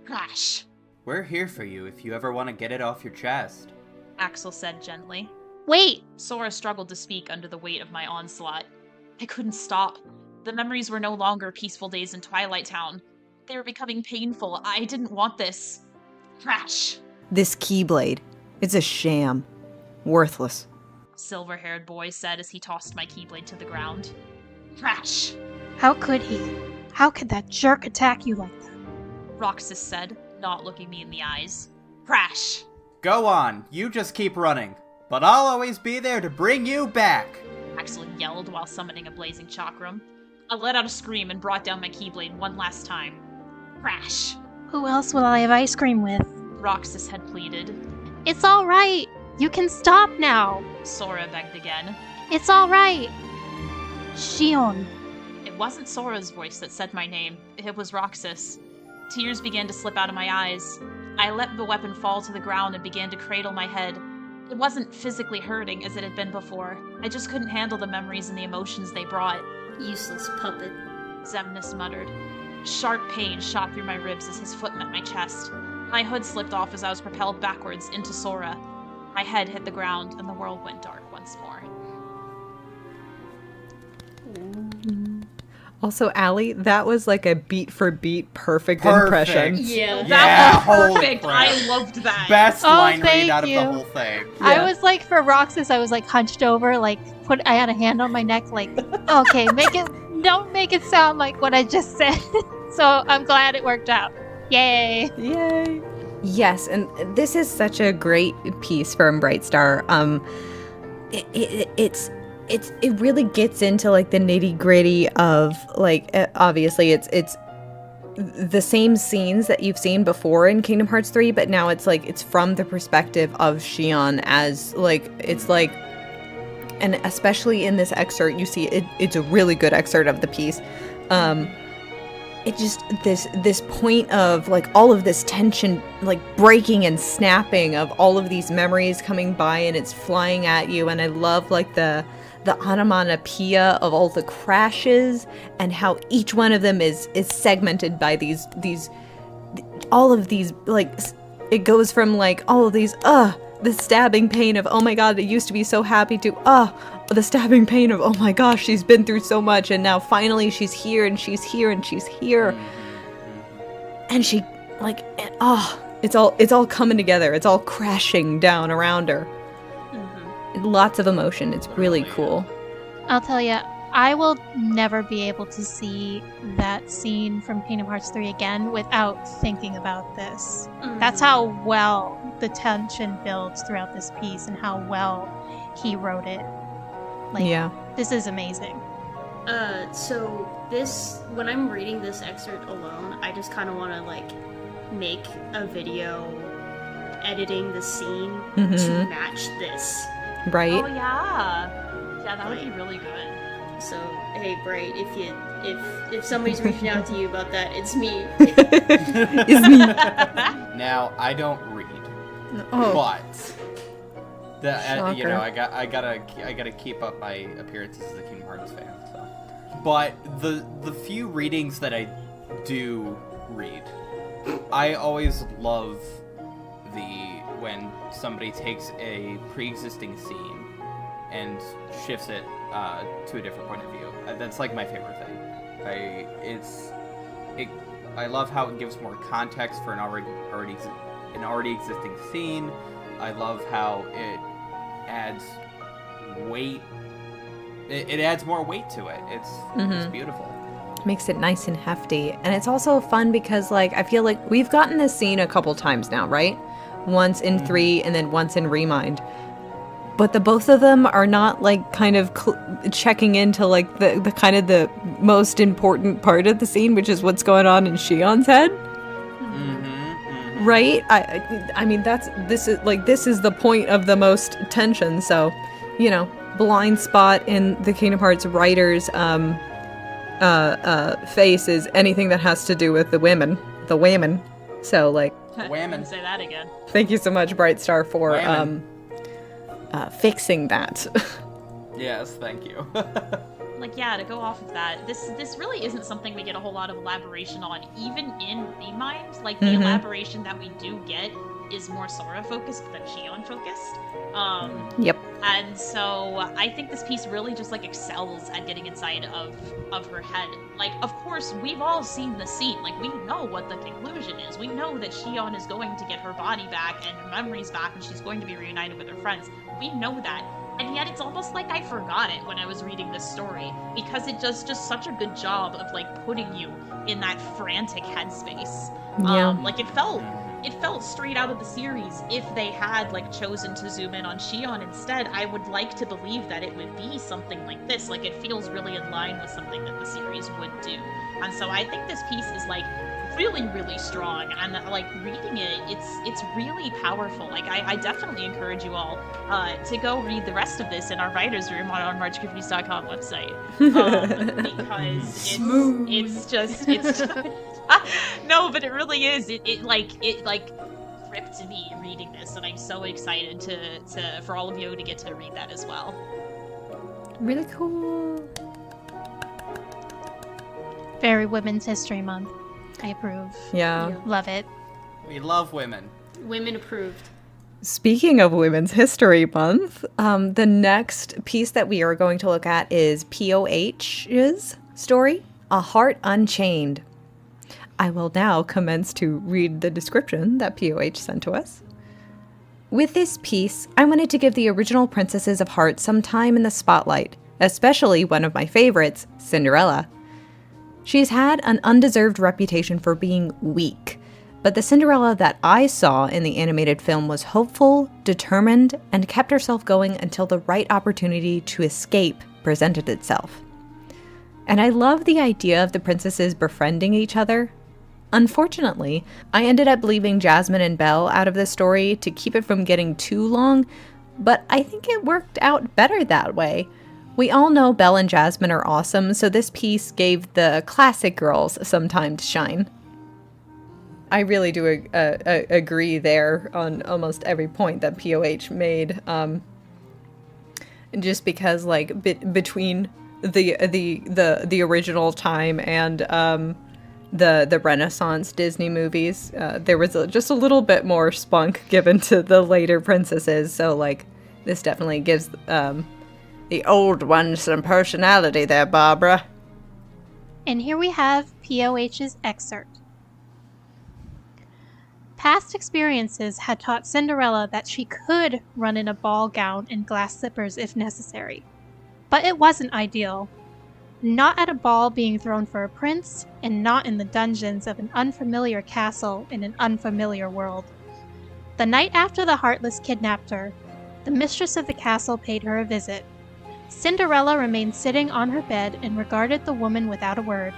B: Crash!
E: We're here for you if you ever want to get it off your chest.
B: Axel said gently.
I: Wait!
B: Sora struggled to speak under the weight of my onslaught. I couldn't stop. The memories were no longer peaceful days in Twilight Town. They were becoming painful. I didn't want this. Crash!
J: This Keyblade. It's a sham. Worthless.
B: Silver-haired boy said as he tossed my Keyblade to the ground. Crash!
I: How could he? How could that jerk attack you like that?
B: Roxas said, not looking me in the eyes. Crash!
E: Go on, you just keep running. But I'll always be there to bring you back!
B: Axel yelled while summoning a blazing chakram. I let out a scream and brought down my Keyblade one last time. Crash!
I: Who else will I have ice cream with?
B: Roxas had pleaded.
I: It's alright! You can stop now!
B: Sora begged again.
I: It's alright! Shion.
B: It wasn't Sora's voice that said my name. It was Roxas. Tears began to slip out of my eyes. I let the weapon fall to the ground and began to cradle my head. It wasn't physically hurting as it had been before. I just couldn't handle the memories and the emotions they brought.
G: Useless puppet.
B: Xemnas muttered. Sharp pain shot through my ribs as his foot met my chest. My hood slipped off as I was propelled backwards into Sora. My head hit the ground and the world went dark once more.
J: Also, Allie, that was like a beat for beat perfect impression.
G: Yeah.
B: That was
E: holy
B: perfect.
E: crap.
B: I loved that.
E: Best line read
I: thank
E: out of
I: you.
E: the whole thing.
I: I was like, for Roxas, I was like hunched over, like I had a hand on my neck, like, okay, don't make it sound like what I just said. So I'm glad it worked out. Yay.
J: Yay. Yes, and this is such a great piece from Bright Star. It really gets into like the nitty gritty of like obviously it's the same scenes that you've seen before in Kingdom Hearts 3, but now it's like it's from the perspective of Shion as like it's like and especially in this excerpt, you see it's a really good excerpt of the piece. It just this point of like all of this tension like breaking and snapping of all of these memories coming by, and it's flying at you. And I love like the onomatopoeia of all the crashes and how each one of them is segmented by these all of these, like, it goes from like all of these the stabbing pain of, oh my god, it used to be so happy, to the stabbing pain of, oh my gosh, she's been through so much, and now finally she's here and she's here and she's here. And she like, it's all coming together. It's all crashing down around her. Lots of emotion. It's really cool.
I: I'll tell you, I will never be able to see that scene from Kingdom Hearts 3 again without thinking about this. That's how well the tension builds throughout this piece and how well he wrote it. Like,
J: yeah.
I: This is amazing.
G: So this, when I'm reading this excerpt alone, I just kind of want to like make a video editing the scene to match this.
J: Right.
B: Oh yeah. Yeah, that would be really good.
G: So, hey, Bright, if somebody's reaching out to you about that, it's me.
J: It's me.
K: Now, I don't read, but you know, I gotta keep up my appearances as a Kingdom Hearts fan. So, but the few readings that I do read, I always love when somebody takes a pre-existing scene and shifts it to a different point of view. That's like my favorite thing. I love how it gives more context for an already existing scene. I love how it adds weight. It adds more weight to it. It's beautiful.
J: Makes it nice and hefty. And it's also fun because, like, I feel like we've gotten this scene a couple times now, right? Once in 3 and then once in Remind. But the both of them are not like kind of checking into like the kind of the most important part of the scene, which is what's going on in Shion's head. Right? I mean, this is the point of the most tension. So, you know, blind spot in the Kingdom Hearts writers' face is anything that has to do with the women. So, like,
B: Whammon. Say that again.
J: Thank you so much, Bright Star, for fixing that.
K: Yes, thank you.
B: Like, yeah, to go off of that, this really isn't something we get a whole lot of elaboration on, even in Remind. Like, the elaboration that we do get is more Sora focused than Shion focused.
J: Yep.
B: And so I think this piece really just like excels at getting inside of her head. Like, of course, we've all seen the scene. Like, we know what the conclusion is. We know that Shion is going to get her body back and her memories back, and she's going to be reunited with her friends. We know that. And yet it's almost like I forgot it when I was reading this story, because it does just such a good job of like putting you in that frantic headspace.
J: Yeah.
B: Like it felt straight out of the series. If they had like chosen to zoom in on Shion instead, I would like to believe that it would be something like this. Like, it feels really in line with something that the series would do. And so I think this piece is like really, really strong, and like reading it, it's really powerful. Like, I definitely encourage you all to go read the rest of this in our writers' room on our MarchCaprice.com website, because it's just no, but it really is. It gripped me reading this, and I'm so excited to for all of you to get to read that as well.
J: Really cool.
I: Very Women's History Month. I approve.
J: Yeah.
I: Love it.
K: We love women.
G: Women approved.
J: Speaking of Women's History Month, the next piece that we are going to look at is POH's story, A Heart Unchained. I will now commence to read the description that POH sent to us. With this piece, I wanted to give the original Princesses of Heart some time in the spotlight, especially one of my favorites, Cinderella. She's had an undeserved reputation for being weak, but the Cinderella that I saw in the animated film was hopeful, determined, and kept herself going until the right opportunity to escape presented itself. And I love the idea of the princesses befriending each other. Unfortunately, I ended up leaving Jasmine and Belle out of this story to keep it from getting too long, but I think it worked out better that way. We all know Belle and Jasmine are awesome, so this piece gave the classic girls some time to shine. I really do agree there on almost every point that POH made. Just because, like, between the original time and the Renaissance Disney movies, there was just a little bit more spunk given to the later princesses. So, like, this definitely gives the old ones some personality there, Barbara.
I: And here we have POH's excerpt. Past experiences had taught Cinderella that she could run in a ball gown and glass slippers if necessary. But it wasn't ideal. Not at a ball being thrown for a prince, and not in the dungeons of an unfamiliar castle in an unfamiliar world. The night after the Heartless kidnapped her, the mistress of the castle paid her a visit. Cinderella remained sitting on her bed and regarded the woman without a word.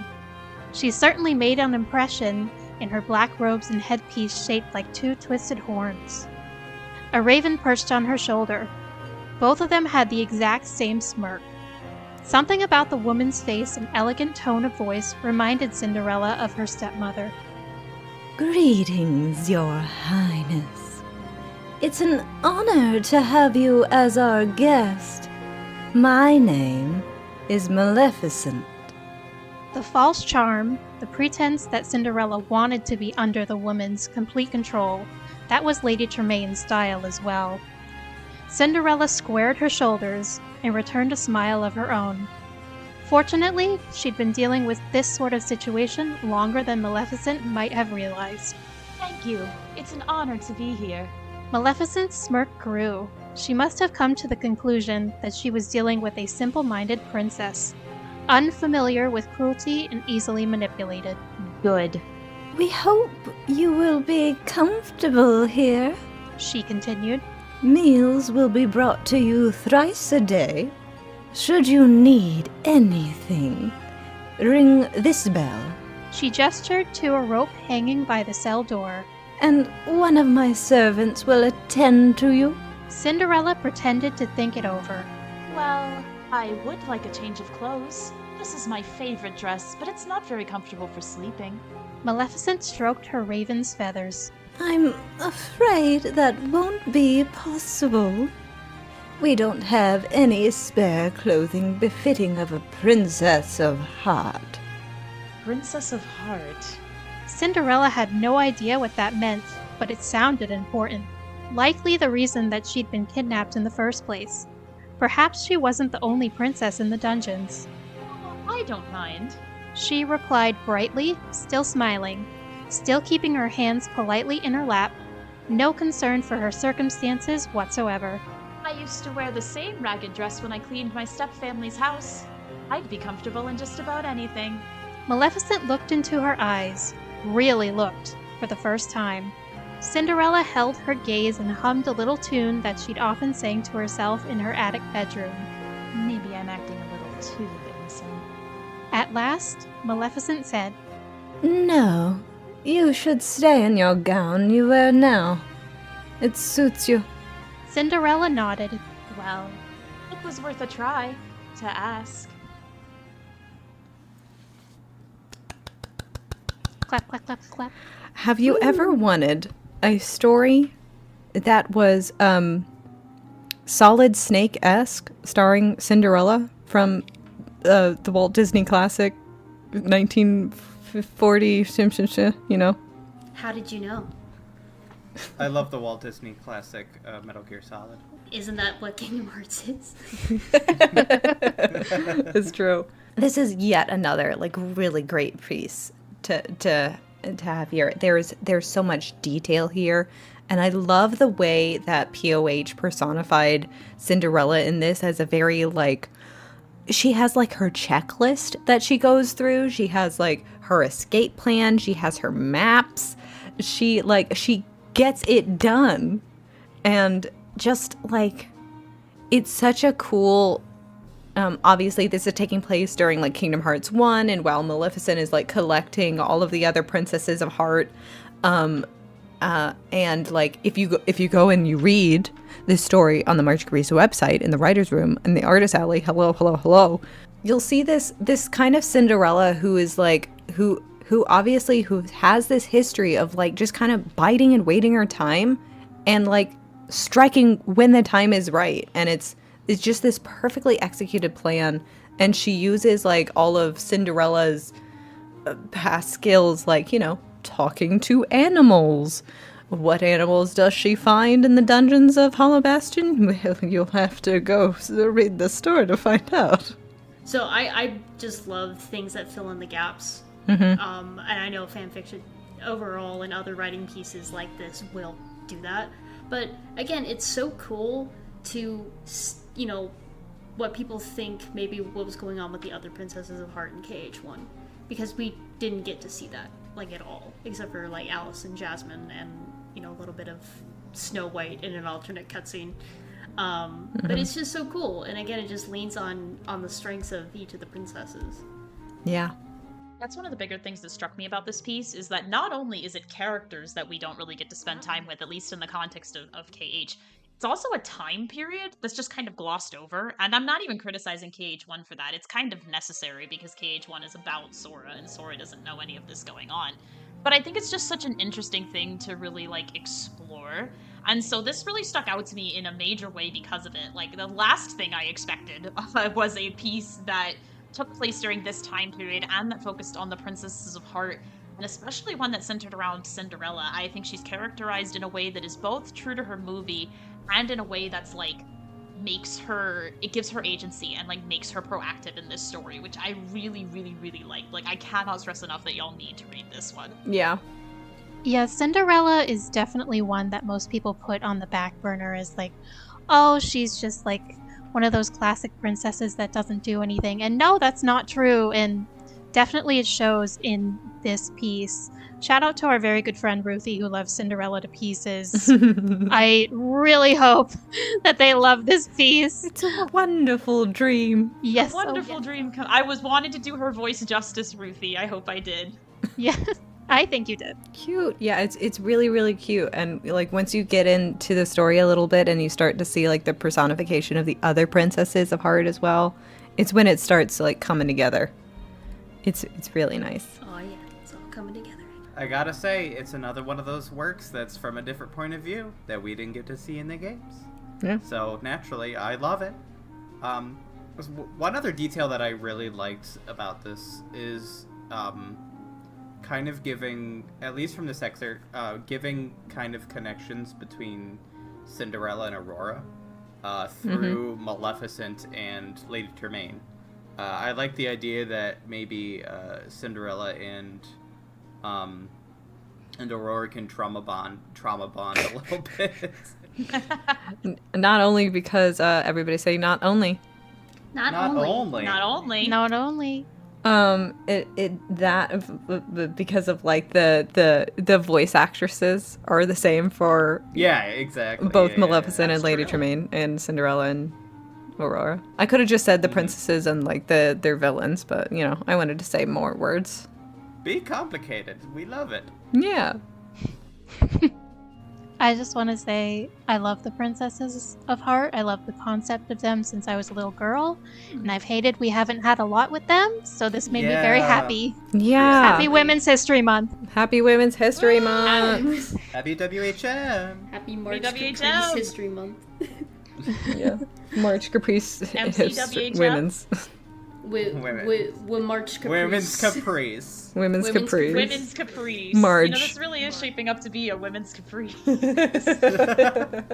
I: She certainly made an impression in her black robes and headpiece shaped like two twisted horns. A raven perched on her shoulder. Both of them had the exact same smirk. Something about the woman's face and elegant tone of voice reminded Cinderella of her stepmother.
H: Greetings, Your Highness. It's an honor to have you as our guest. My name is Maleficent.
I: The false charm, the pretense that Cinderella wanted to be under the woman's complete control, that was Lady Tremaine's style as well. Cinderella squared her shoulders and returned a smile of her own. Fortunately, she'd been dealing with this sort of situation longer than Maleficent might have realized.
B: Thank you. It's an honor to be here.
I: Maleficent's smirk grew. She must have come to the conclusion that she was dealing with a simple-minded princess, unfamiliar with cruelty and easily manipulated.
B: Good.
H: We hope you will be comfortable here,
I: she continued.
H: Meals will be brought to you thrice a day. Should you need anything, ring this bell.
I: She gestured to a rope hanging by the cell door.
H: And one of my servants will attend to you.
I: Cinderella pretended to think it over.
B: Well, I would like a change of clothes. This is my favorite dress, but it's not very comfortable for sleeping.
I: Maleficent stroked her raven's feathers.
H: I'm afraid that won't be possible. We don't have any spare clothing befitting of a princess of heart.
B: Princess of Heart.
I: Cinderella had no idea what that meant, but it sounded important. Likely the reason that she'd been kidnapped in the first place. Perhaps she wasn't the only princess in the dungeons.
B: I don't mind,
I: she replied brightly, still smiling, still keeping her hands politely in her lap, no concern for her circumstances whatsoever.
B: I used to wear the same ragged dress when I cleaned my stepfamily's house. I'd be comfortable in just about anything.
I: Maleficent looked into her eyes, really looked, for the first time. Cinderella held her gaze and hummed a little tune that she'd often sang to herself in her attic bedroom.
B: Maybe I'm acting a little too innocent.
I: At last, Maleficent said,
H: No, you should stay in your gown you wear now. It suits you.
I: Cinderella nodded.
B: Well, it was worth a try to ask.
I: Clap, clap, clap, clap.
J: Have you ever wanted a story that was Solid Snake-esque, starring Cinderella from the Walt Disney classic 1940, you know?
G: How did you know?
K: I love the Walt Disney classic Metal Gear Solid.
G: Isn't that what Kingdom Hearts is?
J: It's true. This is yet another like really great piece to have here. There's so much detail here, and I love the way that POH personified Cinderella in this as a very like, she has like her checklist that she goes through. She has like her escape plan. She has her maps. She gets it done. And just like, it's such a cool, obviously this is taking place during like Kingdom Hearts 1, and while Maleficent is like collecting all of the other princesses of heart, And like if you go and you read this story on the March Caprice website in the writer's room in the artist alley, hello, you'll see this kind of Cinderella who is like who obviously who has this history of like just kind of biding and waiting her time and like striking when the time is right. And it's just this perfectly executed plan. And she uses like all of Cinderella's past skills, like, you know, talking to animals. What animals does she find in the dungeons of Hollow Bastion? Well, you'll have to go read the story to find out.
G: So I just love things that fill in the gaps.
J: Mm-hmm.
G: And I know fanfiction overall and other writing pieces like this will do that. But again, it's so cool to, you know, what people think maybe what was going on with the other Princesses of Heart in KH1. Because we didn't get to see that, like, at all. Except for, like, Alice and Jasmine and, you know, a little bit of Snow White in an alternate cutscene. But it's just so cool. And again, it just leans on the strengths of each of the princesses.
J: Yeah.
B: That's one of the bigger things that struck me about this piece, is that not only is it characters that we don't really get to spend time with, at least in the context of KH, it's also a time period that's just kind of glossed over. And I'm not even criticizing KH1 for that. It's kind of necessary because KH1 is about Sora, and Sora doesn't know any of this going on. But I think it's just such an interesting thing to really, like, explore. And so this really stuck out to me in a major way because of it. Like, the last thing I expected was a piece that took place during this time period and that focused on the Princesses of Heart, and especially one that centered around Cinderella. I think she's characterized in a way that is both true to her movie and in a way that's, like, it gives her agency and, like, makes her proactive in this story, which I really, really, really like. Like, I cannot stress enough that y'all need to read this one.
J: Yeah.
I: Yeah, Cinderella is definitely one that most people put on the back burner as like, oh, she's just like one of those classic princesses that doesn't do anything. And no, that's not true. And definitely it shows in this piece. Shout out to our very good friend Ruthie, who loves Cinderella to pieces. I really hope that they love this piece.
J: It's a wonderful dream.
I: Yes.
B: A wonderful dream. I wanted to do her voice justice, Ruthie. I hope I did.
I: Yeah, I think you did.
J: Cute. Yeah, it's really, really cute. And like once you get into the story a little bit and you start to see like the personification of the other princesses of Heart as well, it's when it starts like coming together. It's really nice.
G: Oh yeah, it's all coming together.
K: I gotta say, it's another one of those works that's from a different point of view that we didn't get to see in the games.
J: Yeah.
K: So naturally, I love it. One other detail that I really liked about this is kind of giving, at least from this excerpt, giving kind of connections between Cinderella and Aurora through Maleficent and Lady Tremaine. I like the idea that maybe Cinderella and Aurora can trauma bond a little bit.
J: Not only because everybody's saying not only.
G: Not
I: only.
J: Because of like the voice actresses are the same for
K: exactly
J: both Maleficent and
K: that's
J: Lady
K: true.
J: Tremaine and Cinderella and Aurora. I could have just said the princesses and like their villains, but you know I wanted to say more words.
K: Be complicated. We love it.
J: Yeah.
I: I just want to say I love the Princesses of Heart. I love the concept of them since I was a little girl, and I've hated we haven't had a lot with them, so this made me very happy.
J: Yeah.
I: Happy Women's History Month.
J: Happy Women's History Month.
K: Happy WHM.
G: Happy March
B: WHM.
G: Caprice History Month.
J: Yeah. March Caprice
B: MCWHM.
J: Women's.
G: With March Caprice.
K: Women's Caprice.
J: Women's Caprice.
B: Women's Caprice.
J: Marge.
B: You know, this really is shaping up to be a Women's Caprice.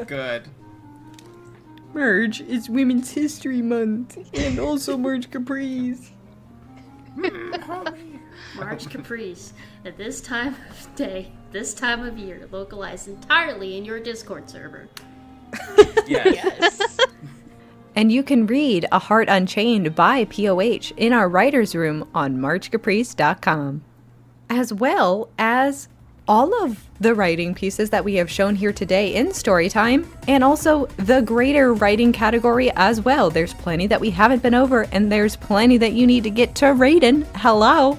K: Good.
J: March, it's Women's History Month, and also March Caprice.
G: March Caprice. At this time of day, this time of year, localized entirely in your Discord server.
K: Yes.
J: And you can read A Heart Unchained by POH in our writer's room on marchcaprice.com. As well as all of the writing pieces that we have shown here today in Storytime, and also the greater writing category as well. There's plenty that we haven't been over, and there's plenty that you need to get to reading. Hello.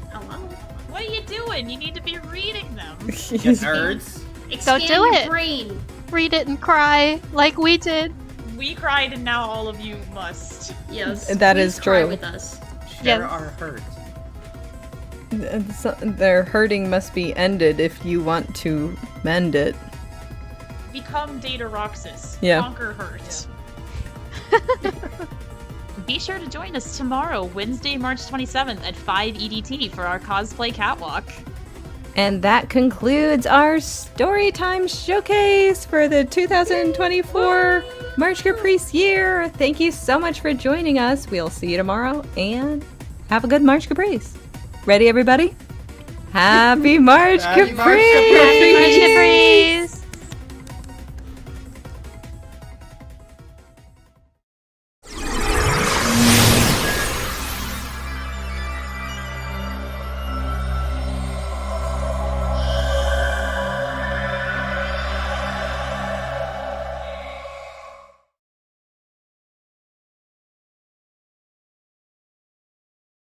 B: What are you doing? You need to be reading them.
K: You nerds.
G: Expand
I: do
G: your
I: it.
G: brain.
I: Read it and cry like we did.
B: We cried, and now all of you must.
G: Yes.
J: That
G: please
J: is
G: cry
J: true.
G: with us.
C: Share
I: Yes.
C: our hurt.
H: Their hurting must be ended if you want to mend it.
B: Become Data Roxas.
H: Yeah.
B: Conquer hurt. Be sure to join us tomorrow, Wednesday, March 27th at 5 EDT for our cosplay catwalk.
H: And that concludes our Storytime Showcase for the 2024 March Caprice year. Thank you so much for joining us. We'll see you tomorrow, and have a good March Caprice. Ready, everybody? Happy March
K: Happy
H: Caprice!
K: March Caprice!
I: Happy March Caprice!